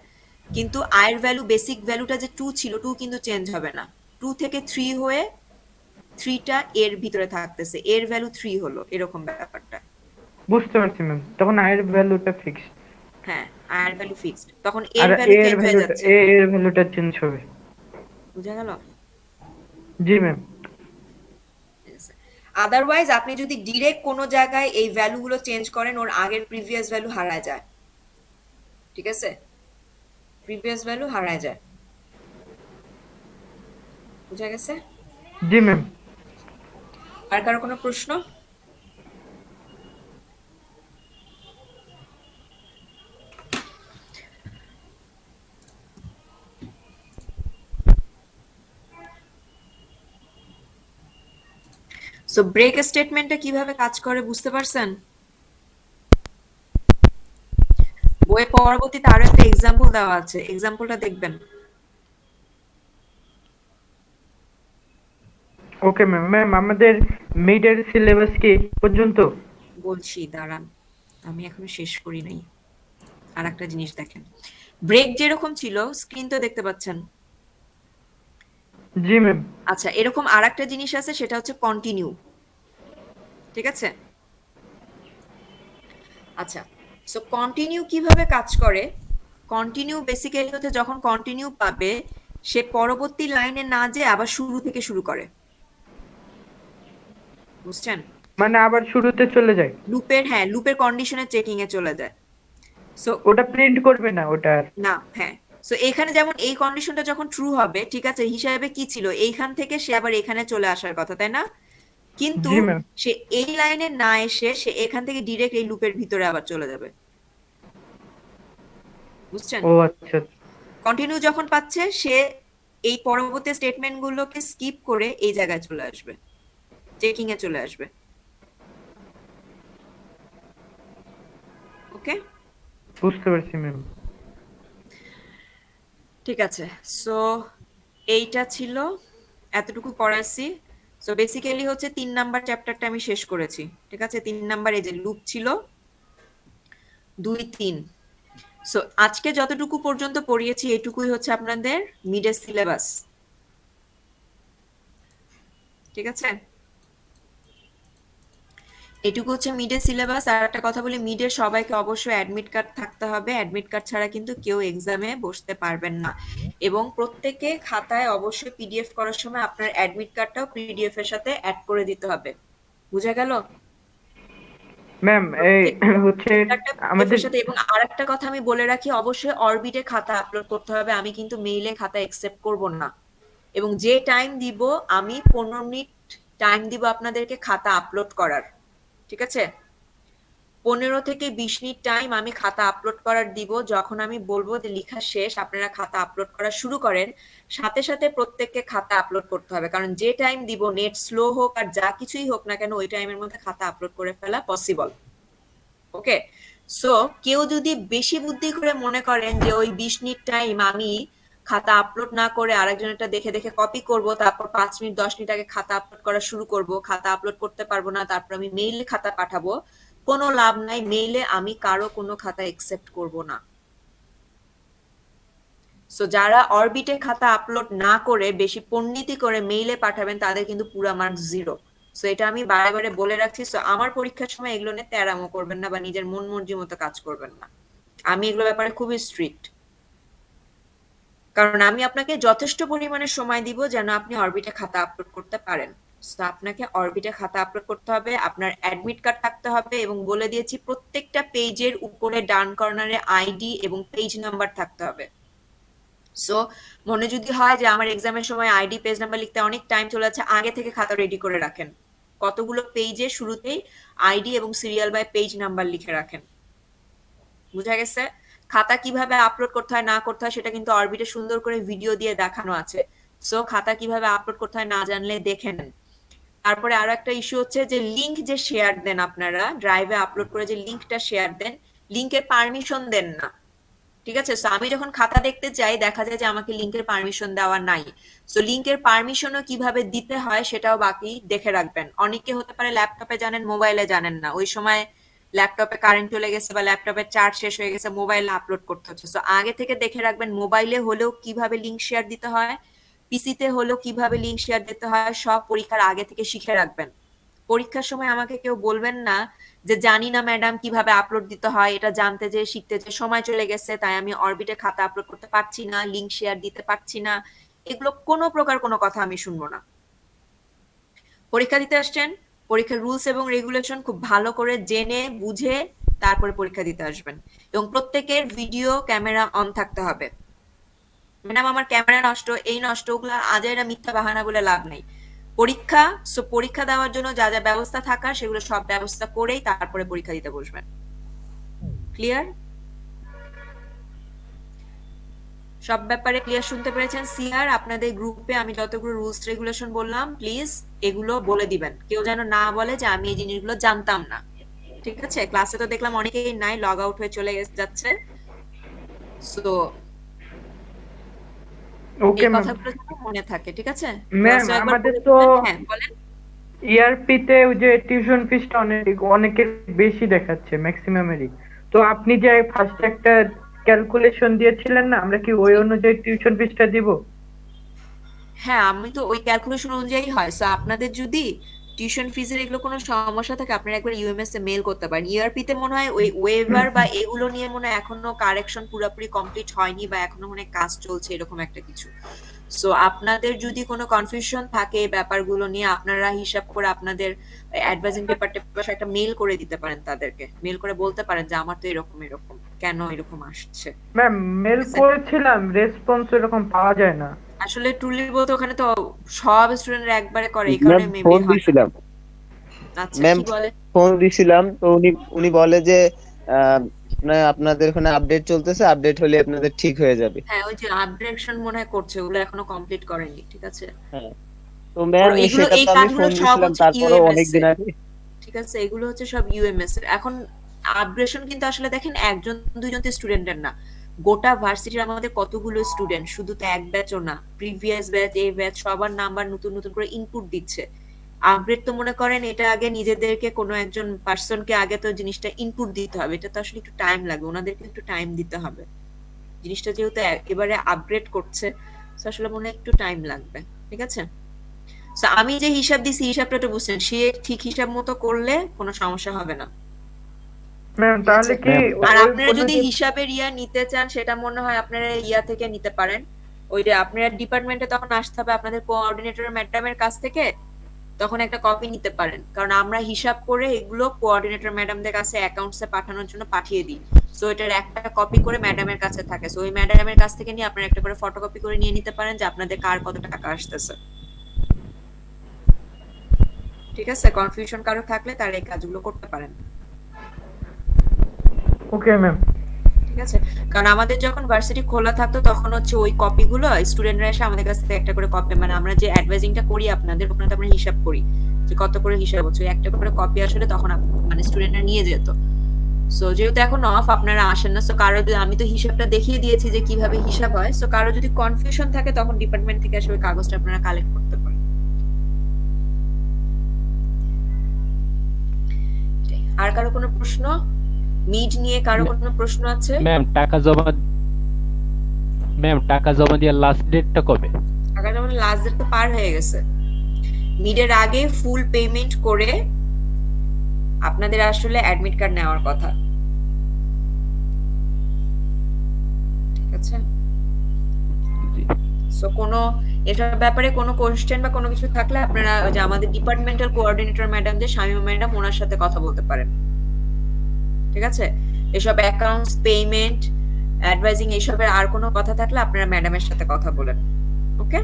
S1: কিন্তু আয়ের ভ্যালু বেসিক ভ্যালুটা যে 2 ছিল 2 কিন্তু চেঞ্জ হবে না। 2 থেকে 3 হয়ে 3টা এর ভিতরে থাকতেছে, এর ভ্যালু 3 হলো, এরকম ব্যাপারটা।
S3: বুঝতে পারছি ম্যাম, তখন আয়ের ভ্যালুটা ফিক্সড
S1: হ্যাঁ, আয়ের ভ্যালু ফিক্সড, তখন
S3: আর
S1: এর ভ্যালু
S3: এর
S1: চেঞ্জ হয়ে
S3: ভ্যালুটা
S1: যাচ্ছে।
S3: এর ভ্যালুটা চেঞ্জ হবে।
S1: বুঝা গেল?
S3: জি ম্যাম।
S1: আদারওয়াইজ আপনি যদি ডিরেক্ট কোনো জায়গায় এই ভ্যালুগুলো চেঞ্জ করেন ওর আগের প্রিভিয়াস ভ্যালু হারায় যায়। ঠিক আছে? প্রিভিয়াস ভ্যালু হারায় যায়। বুঝা গেছে?
S3: জি ম্যাম।
S1: আর কারো কোনো প্রশ্ন? সো ব্রেক স্টেটমেন্টটা কিভাবে কাজ করে বুঝতে পারছেন? বইয়ে পরবর্তীতে আরো একটা এক্সাম্পল দেওয়া আছে, এক্সাম্পলটা দেখবেন।
S3: Okay ma'am. ম্যাম আমাদের মিডের সিলেবাস কি পর্যন্ত?
S1: বলছি দাঁড়ান, আমি এখনো শেষ করি নাই। আর একটা জিনিস দেখেন, ব্রেক যেরকম ছিল স্ক্রিন তো দেখতে পাচ্ছেন।
S3: জি ম্যাম।
S1: আচ্ছা, এরকম আর একটা জিনিস আছে, সেটা হচ্ছে কন্টিনিউ। ঠিক আছে? আচ্ছা, সো কন্টিনিউ কিভাবে কাজ করে? কন্টিনিউ বেসিক্যালি হচ্ছে যখন কন্টিনিউ পাবে সে পরবর্তী লাইনে না যেয়ে আবার শুরু থেকে শুরু করে। বুঝছেন?
S3: মানে আবার শুরুতে চলে যায়।
S1: লুপের, হ্যাঁ, লুপের কন্ডিশনের চেকিং এ চলে যায়। সো
S3: ওটা প্রিন্ট করবে না ওটা আর।
S1: না, হ্যাঁ। সো এখানে যেমন এই কন্ডিশনটা যখন ট্রু হবে, ঠিক আছে, হিসাবে কি ছিল, এইখান থেকে সে আবার এখানে চলে আসার কথা, তাই না? কিন্তু
S3: জি ম্যাম।
S1: সে এই লাইনে না এসে সে এখান থেকে ডিরেক্ট এই লুপের ভিতরে আবার চলে যাবে। বুঝছেন?
S3: ও আচ্ছা।
S1: কন্টিনিউ যখন পাচ্ছে সে এই পরবর্তী স্টেটমেন্ট গুলোকে স্কিপ করে এই জায়গায় চলে আসবে, চেকিং এ চলে আসবে। ওকে,
S3: বুঝতে পারছি ম্যাম।
S1: ঠিক আছে। সো এইটা ছিল, এতটুকু করাইছি। সো বেসিক্যালি হচ্ছে 3 নাম্বার চ্যাপ্টারটা আমি শেষ করেছি। ঠিক আছে, 3 নাম্বার এই যে লুপ ছিল 2, 3। সো আজকে যতটুকু পর্যন্ত পড়িয়েছি এটুকুই হচ্ছে আপনাদের মিডের সিলেবাস। ঠিক আছে, এটুকু হচ্ছে মিডের সিলেবাস। আর একটা কথা বলি, মিডের সবাইকে অবশ্যই অ্যাডমিট কার্ড থাকতে হবে। অ্যাডমিট কার্ড ছাড়া কিন্তু কেউ এক্সামে বসতে পারবেন না। এবং প্রত্যেকে খাতায় অবশ্যই পিডিএফ করার সময় আপনার অ্যাডমিট কার্ডটাও পিডিএফ এর সাথে অ্যাড করে দিতে হবে। বুঝা গেল?
S3: ম্যাম এই
S1: প্রত্যেকটা
S3: হচ্ছে
S1: একটা পিডিএফ
S3: আমাদের
S1: এর সাথে। এবং আরেকটা কথা আমি বলে রাখি, অবশ্যই অরবিটে খাতা আপলোড করতে হবে। আমি কিন্তু মেইলে খাতা একসেপ্ট করব না। এবং যে টাইম দিব, আমি 15 মিনিট টাইম দিব আপনাদেরকে খাতা আপলোড করার। ঠিক আছে, 15 থেকে 20 মিনিট টাইম আমি খাতা আপলোড করার দিব। যখন আমি বলবো যে লেখা শেষ, আপনারা খাতা আপলোড করা শুরু করেন, সাথে সাথে প্রত্যেককে খাতা আপলোড করতে হবে। কারণ যে টাইম দিব, নেট স্লো হোক আর যা কিছুই হোক না কেন, ওই টাইমের মধ্যে খাতা আপলোড করে ফেলা পসিবল। ওকে, সো কেউ যদি বেশি বুদ্ধি করে মনে করেন যে ওই 20 মিনিট টাইম আমি খাতা আপলোড না করে আরেকজনেরটা দেখে দেখে কপি করব, তারপর 5 মিনিট 10 মিনিট আগে খাতা আপলোড করা শুরু করব, খাতা আপলোড করতে পারবো না, তারপর আমি মেইলে খাতা পাঠাবো, কোনো লাভ নাই। মেইলে আমি কারো কোনো খাতা একসেপ্ট করব না। সো যারা অরবিটে খাতা আপলোড না করে বেশি পণ্ডিতি করে মেইলে পাঠাবেন, তাদের কিন্তু পুরা মার্ক 0। সো এটা আমি বারে বারে বলে রাখছি। সো আমার পরীক্ষার সময় এগুলো নিয়ে তেড়ামো করবেন না বা নিজের মন মর্জি মতো কাজ করবেন না। আমি এগুলো ব্যাপারে খুবই স্ট্রিক্ট। কারণ আমি আপনাকে যথেষ্ট পরিমাণে সময় দিব যেন আপনি অরবিটে খাতা আপলোড করতে পারেন। সো আপনাকে অরবিটে খাতা আপলোড করতে হবে, আপনার অ্যাডমিট কার্ড থাকতে হবে, এবং বলে দিয়েছি প্রত্যেকটা পেজের উপরে ডান কর্নারে আইডি এবং পেজ নাম্বার থাকতে হবে। সো মনে যদি হয় যে আমার এক্সামের সময় আইডি পেজ নাম্বার লিখতে অনেক টাইম চলে যাচ্ছে, আগে থেকে খাতা রেডি করে রাখেন। কতগুলো পেজে শুরুতেই আইডি এবং সিরিয়াল বাই পেজ নাম্বার লিখে রাখেন। বুঝা গেছে? খাতা কিভাবে আপলোড করতে হয় না করতে হয় সেটা কিন্তু অরবিটে সুন্দর করে ভিডিও দিয়ে দেখানো আছে। সো খাতা কিভাবে আপলোড করতে হয় না জানলে দেখে নেন। তারপরে আরো একটা ইস্যু হচ্ছে যে লিংক যে শেয়ার দেন আপনারা ড্রাইভে আপলোড করে, যে লিংকটা শেয়ার দেন, লিংকের পারমিশন দেন না। ঠিক আছে, সো আমি যখন খাতা দেখতে চাই দেখা যায় যে আমাকে লিংকের পারমিশন দেওয়া নাই। সো লিংকের পারমিশনও কিভাবে দিতে হয় সেটাও বাকি দেখে রাখবেন। অনেকে হতে পারে ল্যাপটপে জানেন, মোবাইলে জানেন না। ওই সময় ল্যাপটপে কারেন্ট চলে গেছে বা ল্যাপটপের চার্জ শেষ হয়ে গেছে, মোবাইলে আপলোড করতে হচ্ছে। সো আগে থেকে দেখে রাখবেন মোবাইলে হলেও কিভাবে লিংক শেয়ার দিতে হয়, পিসিতে হলেও কিভাবে লিংক শেয়ার দিতে হয়, সব পরীক্ষার আগে থেকে শিখে রাখবেন। পরীক্ষার সময় আমাকে কেউ বলবেন না যে জানি না ম্যাডাম কিভাবে আপলোড দিতে হয়, এটা জানতে যে শিখতে যে সময় চলে গেছে তাই আমি অরবিটে খাতা আপলোড করতে পারছি না, লিংক শেয়ার দিতে পারছি না। এগুলো কোনো প্রকার কোনো কথা আমি শুনবো না। পরীক্ষা দিতে আসছেন, পরীক্ষার রুলস এবং রেগুলেশন খুব ভালো করে জেনে বুঝে তারপরে পরীক্ষা দিতে আসবেন। এবং প্রত্যেকের ভিডিও ক্যামেরা অন থাকতে হবে। ম্যাডাম আমার ক্যামেরা নষ্ট, এই নষ্ট, ওগুলা আজাইরা মিথ্যা বাহানা বলে লাভ নেই। পরীক্ষা, সো পরীক্ষা দেওয়ার জন্য যা যা ব্যবস্থা থাকার সেগুলো সব ব্যবস্থা করেই তারপরে পরীক্ষা দিতে বসবেন। ক্লিয়ার? সব ব্যাপারে ক্লিয়ার শুনতে পেরেছেন? সিআর আপনাদের গ্রুপে আমি যতগুলো রুলস রেগুলেশন বললাম প্লিজ এগুলো বলে দিবেন। কেউ যেন না বলে যে আমি এই জিনিসগুলো জানতাম না। ঠিক আছে, ক্লাসে তো দেখলাম অনেকেই নাই, লগ আউট হয়ে চলে যাচ্ছে। সো
S3: ওকে
S1: এই
S3: ম্যাম।
S1: কথাগুলো যেন মনে থাকে। ঠিক আছে,
S3: ম্যাম
S1: সো একবার
S3: আমাদের
S1: বলে
S3: তো
S1: দিবেন। হ্যাঁ বলেন।
S3: ইআরপিতে ওই যে টিউশন ফিসটা অনেকের বেশি দেখাচ্ছে ম্যাক্সিমামেরই। তো আপনি যে ফার্স্ট একটা ক্যালকুলেশন দিয়েছিলেন না, আমরা কি ওই অনুযায়ী টিউশন ফিসটা দিব?
S1: হ্যাঁ, আমি তো ওই ক্যালকুলেশন অনুযায়ী হয়। সো আপনাদের যদি টিউশন ফিজের এগুলো কোনো সমস্যা থাকে আপনারা একবার ইউএমএস এ মেল করতে পারেন। ইআরপি তে মনে হয় ওই ওয়েভার বা এগুলো নিয়ে মনে হয় এখনো কারেকশন পুরোপুরি কমপ্লিট হয়নি বা এখনো মনে হয় কাজ চলছে এরকম একটা কিছু। সো আপনাদের যদি কোনো কনফিউশন থাকে এই ব্যাপারগুলো নিয়ে, আপনারা হিসাব করে আপনাদের অ্যাডভাইজিং ডিপার্টমেন্টে একটা মেল করে দিতে পারেন, তাদেরকে মেল করে বলতে পারেন যে আমার তো এরকম এরকম, কেন এরকম আসছে।
S3: ম্যাম মেল
S1: ঠিক আছে,
S3: করেছিলাম, রেসপন্স এরকম পাওয়া যায় না।
S1: আসলে ট্রুলি বলতে ওখানে তো সব স্টুডেন্টরা একবারে করে, এই
S6: ম্যাম
S1: কারণে মেবি
S6: ফোন
S1: হয় না।
S6: দিছিলাম,
S1: আচ্ছা
S6: ম্যাম
S1: কি বলে?
S6: ফোন দিছিলাম তো উনি উনি বলে যে না আপনাদের ওখানে আপডেট চলতেছে, আপডেট হলে আপনাদের ঠিক হয়ে যাবে।
S1: হ্যাঁ, ওই যে আপগ্রেডেশন মনে হয় করছে, ওগুলো এখনো কমপ্লিট করেনি, ঠিক আছে?
S6: হ্যাঁ, তো ম্যাম
S1: এগুলো,
S6: সেটা
S1: এই
S6: তো আমি
S1: কাজগুলো
S6: ফোন
S1: সব
S6: দিছিলাম
S1: হচ্ছে
S6: তারপরেও অনেক
S1: ইউএমএস
S6: দিন
S1: এর,
S6: আগে।
S1: ঠিক আছে? এগুলো হচ্ছে সব ইউএমএস এর। এখন আপগ্রেডেশন কিন্তু আসলে দেখেন একজন দুইজন তো স্টুডেন্টের না, গোটা ভার্সিটির আমাদের কতগুলো স্টুডেন্ট, শুধু তো এক ব্যাচও না, প্রিভিয়াস ব্যাচ, এই ব্যাচ, সবার নাম্বার নতুন নতুন করে ইনপুট দিচ্ছে। আপগ্রেড তো মনে করেন এটা আগে নিজেদেরকে কোনো একজন পার্সনকে আগে তো জিনিসটা ইনপুট দিতে হবে, এটা তো আসলে একটু টাইম লাগবে, ওনাদেরকে একটু টাইম দিতে হবে। জিনিসটা যেহেতু এবারে আপগ্রেড করছে, তো আসলে মনে হয় একটু টাইম লাগবে, ঠিক আছে? So, আমি যে হিসাব দিছি হিসাবটা একটু বুঝছেন, সে ঠিক হিসাব মতো করলে কোনো সমস্যা হবে না,
S3: ম্যাম
S1: ঠিক
S3: তাহলে
S1: আছে?
S3: কি
S6: ম্যাম
S1: আর
S3: ওই
S1: আপনারা যদি
S3: অনুযায়ী
S1: হিসাবের ইয়া নিতে চান, সেটা মনে হয় আপনারা ইয়া থেকে নিতে পারেন, ওই যে আপনারা ডিপার্টমেন্টে তখন আসতে হবে আপনাদের কোঅর্ডিনেটর ম্যাডামের কাছ থেকে, তখন একটা কপি নিতে পারেন, কারণ আমরা হিসাব করে এগুলো কোঅর্ডিনেটর ম্যাডামদের কাছে অ্যাকাউন্টসে পাঠানোর জন্য পাঠিয়ে দিই। সো এটার একটা কপি করে ম্যাডামের কাছে থাকে, সো ওই ম্যাডামের কাছ থেকে নিয়ে আপনারা একটা করে ফটোকপি করে নিয়ে নিতে পারেন যে আপনাদের কার কত টাকা আসতেছে, ঠিক আছে? কনফিউশন কারো থাকলে তারা এই কাজগুলো করতে পারেন,
S3: ওকে ম্যাম।
S1: ঠিক আছে? কারণ আমাদের যখন ভার্সিটি খোলা থাকতো তখন হচ্ছে ওই কপিগুলো স্টুডেন্টরা এসে আমাদের কাছ থেকে একটা করে কপি, মানে আমরা যে অ্যাডভাইজিংটা করি আপনাদের, ওখানে তো আমরা হিসাব করি যে কত করে হিসাব হচ্ছে, ওই একটা করে কপি আসলে তখন মানে স্টুডেন্টরা নিয়ে যেত। সো যেহেতু এখন অফ, আপনারা আসেন না, সো কারো আমি তো হিসাবটা দেখিয়ে দিয়েছি যে কিভাবে হিসাব হয়, সো কারো যদি কনফিউশন থাকে তখন ডিপার্টমেন্ট থেকে আসলে কাগজটা আপনারা কালেক্ট করতে পারেন। আর কারো কোনো প্রশ্ন? মিড নিয়ে কারো কোনো প্রশ্ন আছে?
S7: ম্যাম টাকা জমা দেওয়ার লাস্ট ডেটটা কবে?
S1: টাকা যেমন লাস্ট ডেট তো পার হয়ে গেছে, মিডের আগে ফুল পেমেন্ট করে আপনাদের আসলে অ্যাডমিট কার্ড নেওয়ার কথা, ঠিক আছে?
S7: জি।
S1: সো কোনো এটার ব্যাপারে কোনো কোশ্চেন বা কোনো কিছু থাকলে আপনারা ওই যে আমাদের ডিপার্টমেন্টাল কোঅর্ডিনেটর ম্যাডাম যে শামীমা ম্যাডাম, ওনার সাথে কথা বলতে পারেন, ঠিক আছে? এসব অ্যাকাউন্টস, পেমেন্ট, অ্যাডভাইজিং এইসবের আর কোনো কথা থাকলে আপনারা ম্যাডামের সাথে কথা বলেন, ওকে?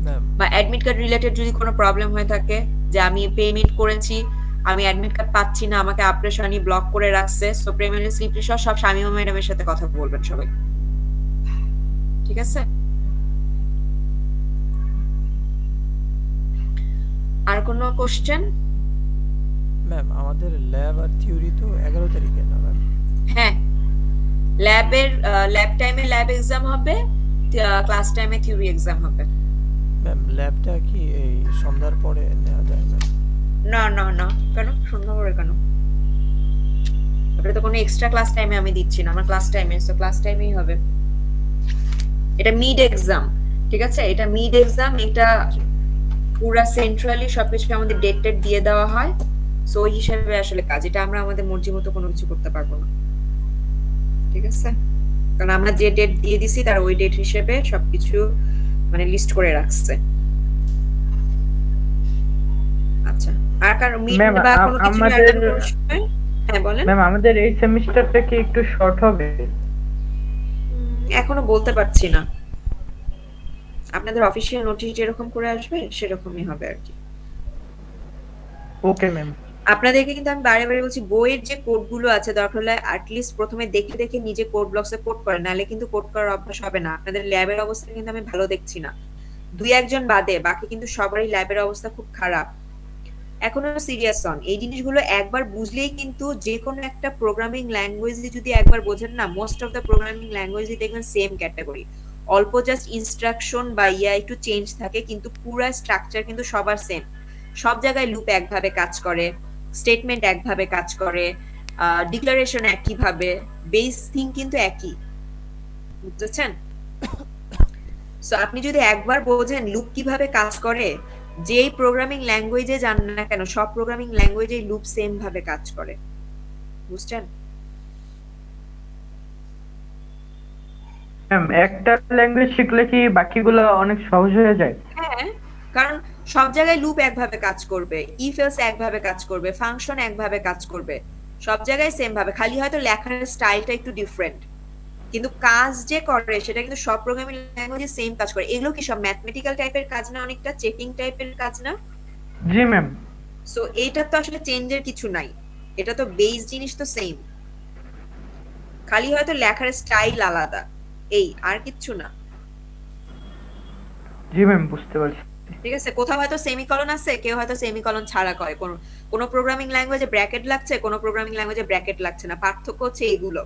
S5: ম্যাম
S1: বা অ্যাডমিট কার্ড রিলেটেড যদি কোনো প্রবলেম হয়ে থাকে, যে আমি পেমেন্ট করেছি, আমি অ্যাডমিট কার্ড পাচ্ছি না, আমাকে আপরেশনি ব্লক করে রাখছে, সো পেমেন্ট স্লিপ সব শামীমা ম্যাডামের সাথে কথা বলবেন সবাই, ঠিক আছে? আর কোনো কোশ্চেন?
S5: ম্যাম আমাদের ল্যাব আর থিওরি তো 11 তারিখে না ম্যাম?
S1: হ্যাঁ, ল্যাব টাইমে ল্যাব এক্সাম হবে, ক্লাস টাইমে থিওরি এক্সাম হবে।
S5: ম্যাম ল্যাবটা কি এই সন্ধ্যার পরে নেওয়া যায় ম্যাম?
S1: না না না, কেন সন্ধ্যা করে কেন? ওটা তো কোনো এক্সট্রা ক্লাস টাইমে আমি দিচ্ছি না, আমার ক্লাস টাইমে, সো ক্লাস টাইমেই হবে। এটা মিড এক্সাম, ঠিক আছে? এটা মিড এক্সাম, এটা পুরা সেন্ট্রালি সবকিছু আমাদের ডেট টেট দিয়ে দেওয়া হয়, সো ওই হিসাবে আসলে কাজ, এটা আমরা আমাদের মর্জি মতো কোনো কিছু করতে পারবো না, ঠিক আছে? কারণ আমরা যে ডেট দিয়ে দিছি তার ওই ডেট হিসেবে সবকিছু মানে লিস্ট করে রাখছে। আচ্ছা, আর কারো মিড
S3: ম্যাম
S1: বা কোনো কিছু
S3: আমাদের
S1: অ্যাড করতে? হ্যাঁ বলেন।
S3: ম্যাম আমাদের এই সেমিস্টারটা কি একটু শর্ট হবে?
S1: এখনো বলতে পারছি না, আপনাদের অফিসিয়াল নোটিশ যেরকম করে আসবে সেরকমই হবে আর কি।
S3: Okay ma'am.
S1: আপনাদেরকে কিন্তু আমি বারে বারে বলছি, বইয়ের যে কোডগুলো আছে দরকার হলে অ্যাটলিস্ট প্রথমে দেখে দেখে নিজে কোড ব্লকসে কোড করেন, নাহলে কিন্তু কোড করার অভ্যাস হবে না। আপনাদের ল্যাবের অবস্থা কিন্তু আমি ভালো দেখছি না, দুই একজন বাদে বাকি কিন্তু সবারই ল্যাবের অবস্থা খুব খারাপ। এখনো সিরিয়াস হন, এই জিনিসগুলো একবার বুঝলেই কিন্তু যে কোনো একটা প্রোগ্রামিং ল্যাঙ্গুয়েজ যদি একবার বোঝেন না, মোস্ট অফ দ্য প্রোগ্রামিং ল্যাঙ্গুয়েজই দেখবেন সেম ক্যাটাগরি, অল্প জাস্ট ইনস্ট্রাকশন বা ইয়া একটু চেঞ্জ থাকে, কিন্তু পুরো স্ট্রাকচার কিন্তু সবার সেম। সব জায়গায় লুপ একভাবে কাজ করে, স্টেটমেন্ট একভাবে কাজ করে, ডিক্লারেশন একইভাবে, বেস থিং কিন্তু একই, বুঝছেন? সো আপনি যদি একবার বোঝেন লুপ কিভাবে কাজ করে, যেই প্রোগ্রামিং ল্যাঙ্গুয়েজে জান না কেন সব প্রোগ্রামিং ল্যাঙ্গুয়েজেই লুপ সেম ভাবে কাজ করে, বুঝছেন?
S3: ম্যাম একটা ল্যাঙ্গুয়েজ শিখলে কি বাকিগুলো অনেক সহজ হয়ে যায়?
S1: হ্যাঁ, কারণ সব জায়গায় লুপ একভাবে কাজ করবে, ইফ এলস একভাবে কাজ করবে, ফাংশন একভাবে কাজ করবে, সব জায়গায় সেম ভাবে, খালি হয়তো লেখার স্টাইলটা একটু ডিফারেন্ট, কিন্তু কাজ যে করে সেটা কিন্তু সব প্রোগ্রামিং ল্যাঙ্গুয়েজে সেম কাজ করে। এগুলো কি সব ম্যাথমেটিক্যাল টাইপের কাজ না, অনেকটা চেকিং টাইপের কাজ না?
S3: জি ম্যাম।
S1: সো এইটা তো আসলে চেঞ্জের কিছু নাই, এটা তো বেস জিনিস তো সেম, খালি হয়তো লেখার স্টাইল আলাদা, এই আর কিচ্ছু না।
S3: জি ম্যাম, বুঝতে পারছি।
S1: ঠিক আছে, কোথাও হয়তো সেমিকলন আছে, কেউ হয়তো সেমিকলন ছাড়া করে, কোন প্রোগ্রামিং ল্যাঙ্গুয়েজে ব্র্যাকেট লাগছে, কোন প্রোগ্রামিং ল্যাঙ্গুয়েজে ব্র্যাকেট লাগছে না, পার্থক্য হচ্ছে এগুলো।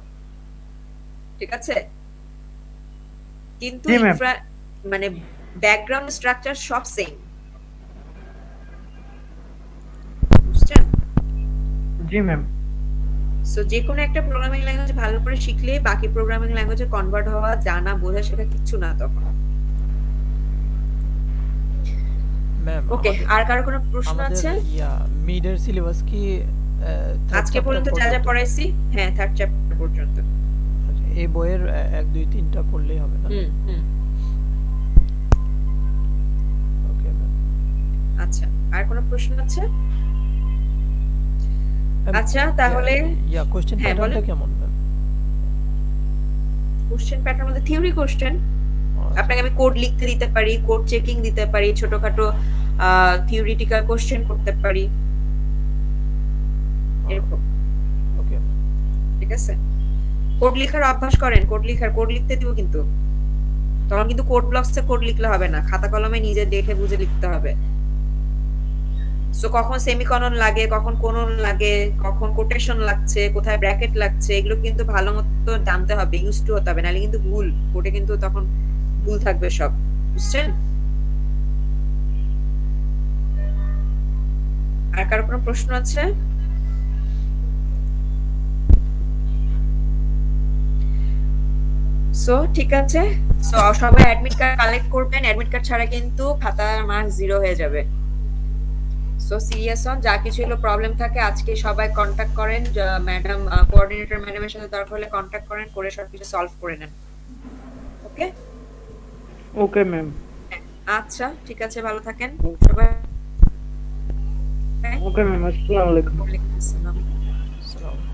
S1: ঠিক আছে, কিন্তু
S3: জি ম্যাম।
S1: মানে ব্যাকগ্রাউন্ড স্ট্রাকচার সব সেম, বুঝছেন?
S3: জি ম্যাম।
S1: সো যে কোনো একটা প্রোগ্রামিং ল্যাঙ্গুয়েজ ভালো করে শিখলে বাকি প্রোগ্রামিং ল্যাঙ্গুয়েজে কনভার্ট হওয়া, জানা বোঝা শেখা কিচ্ছু না তখন।
S5: ম্যাম
S1: ওকে, আর কারো কোনো প্রশ্ন
S5: আমাদের
S1: আছে?
S5: মিডের সিলেবাস কি third
S1: আজকে
S5: chapter
S1: পর্যন্ত যা যা
S5: পর্যন্ত?
S1: পড়াইছি, হ্যাঁ 3rd চ্যাপ্টার পর্যন্ত।
S5: আচ্ছা, এই বইয়ের 1 2 3টা পড়লেই হবে না?
S1: Hmm hmm.
S5: Okay ma'am.
S1: আচ্ছা, আর কোনো প্রশ্ন আছে? আচ্ছা তাহলে
S5: কোশ্চেন
S1: হ্যাঁ,
S5: প্যাটার্নটা
S1: বলেন।
S5: কেমন ম্যাম?
S1: কোশ্চেন প্যাটার্ন মধ্যে থিওরি কোশ্চেন, আপনাকে আমি কোড লিখতে দিতে পারি, কোড চেকিং দিতে পারি, ছোটখাটো থিওরিটিক্যাল কোশ্চেন করতে পারি, এরকম।
S5: Okay ma'am.
S1: ঠিক আছে, কোড লেখার অভ্যাস করেন, কোড লিখতে দিব কিন্তু, তখন কিন্তু কোড ব্লকসে কোড লিখলে হবে না, খাতা কলমে নিজে দেখে বুঝে লিখতে হবে। সো কখন সেমিকলন লাগে, কখন কোলন লাগে, কখন কোটেশন লাগছে, কোথায় ব্র্যাকেট লাগছে, এগুলো কিন্তু ভালো মতো জানতে হবে, ইউজ টু হতে হবে, নাহলে কিন্তু ভুল কোডে কিন্তু তখন ভুল থাকবে সব, বুঝছেন? আর কারো কোনো প্রশ্ন আছে? সো ঠিক আছে, সো সবাই অ্যাডমিট কার্ড কালেক্ট করবেন, অ্যাডমিট কার্ড ছাড়া কিন্তু খাতার মার্ক 0 হয়ে যাবে। সো সিরিয়াস হন, যা কিছু হলো প্রবলেম থাকে আজকে সবাই কন্টাক্ট করেন, ম্যাডাম কোঅর্ডিনেটর ম্যাডামের সাথে দরকার হলে কন্টাক্ট করেন, করে সবকিছু সলভ করে নেন। ওকে
S3: ওকে ম্যাম।
S1: আচ্ছা ঠিক আছে, ভালো থাকেন সবাই।
S3: ওকে ম্যাম, আসসালামু আলাইকুম।
S1: ওয়ালাইকুম আসসালাম।
S5: আসসালামু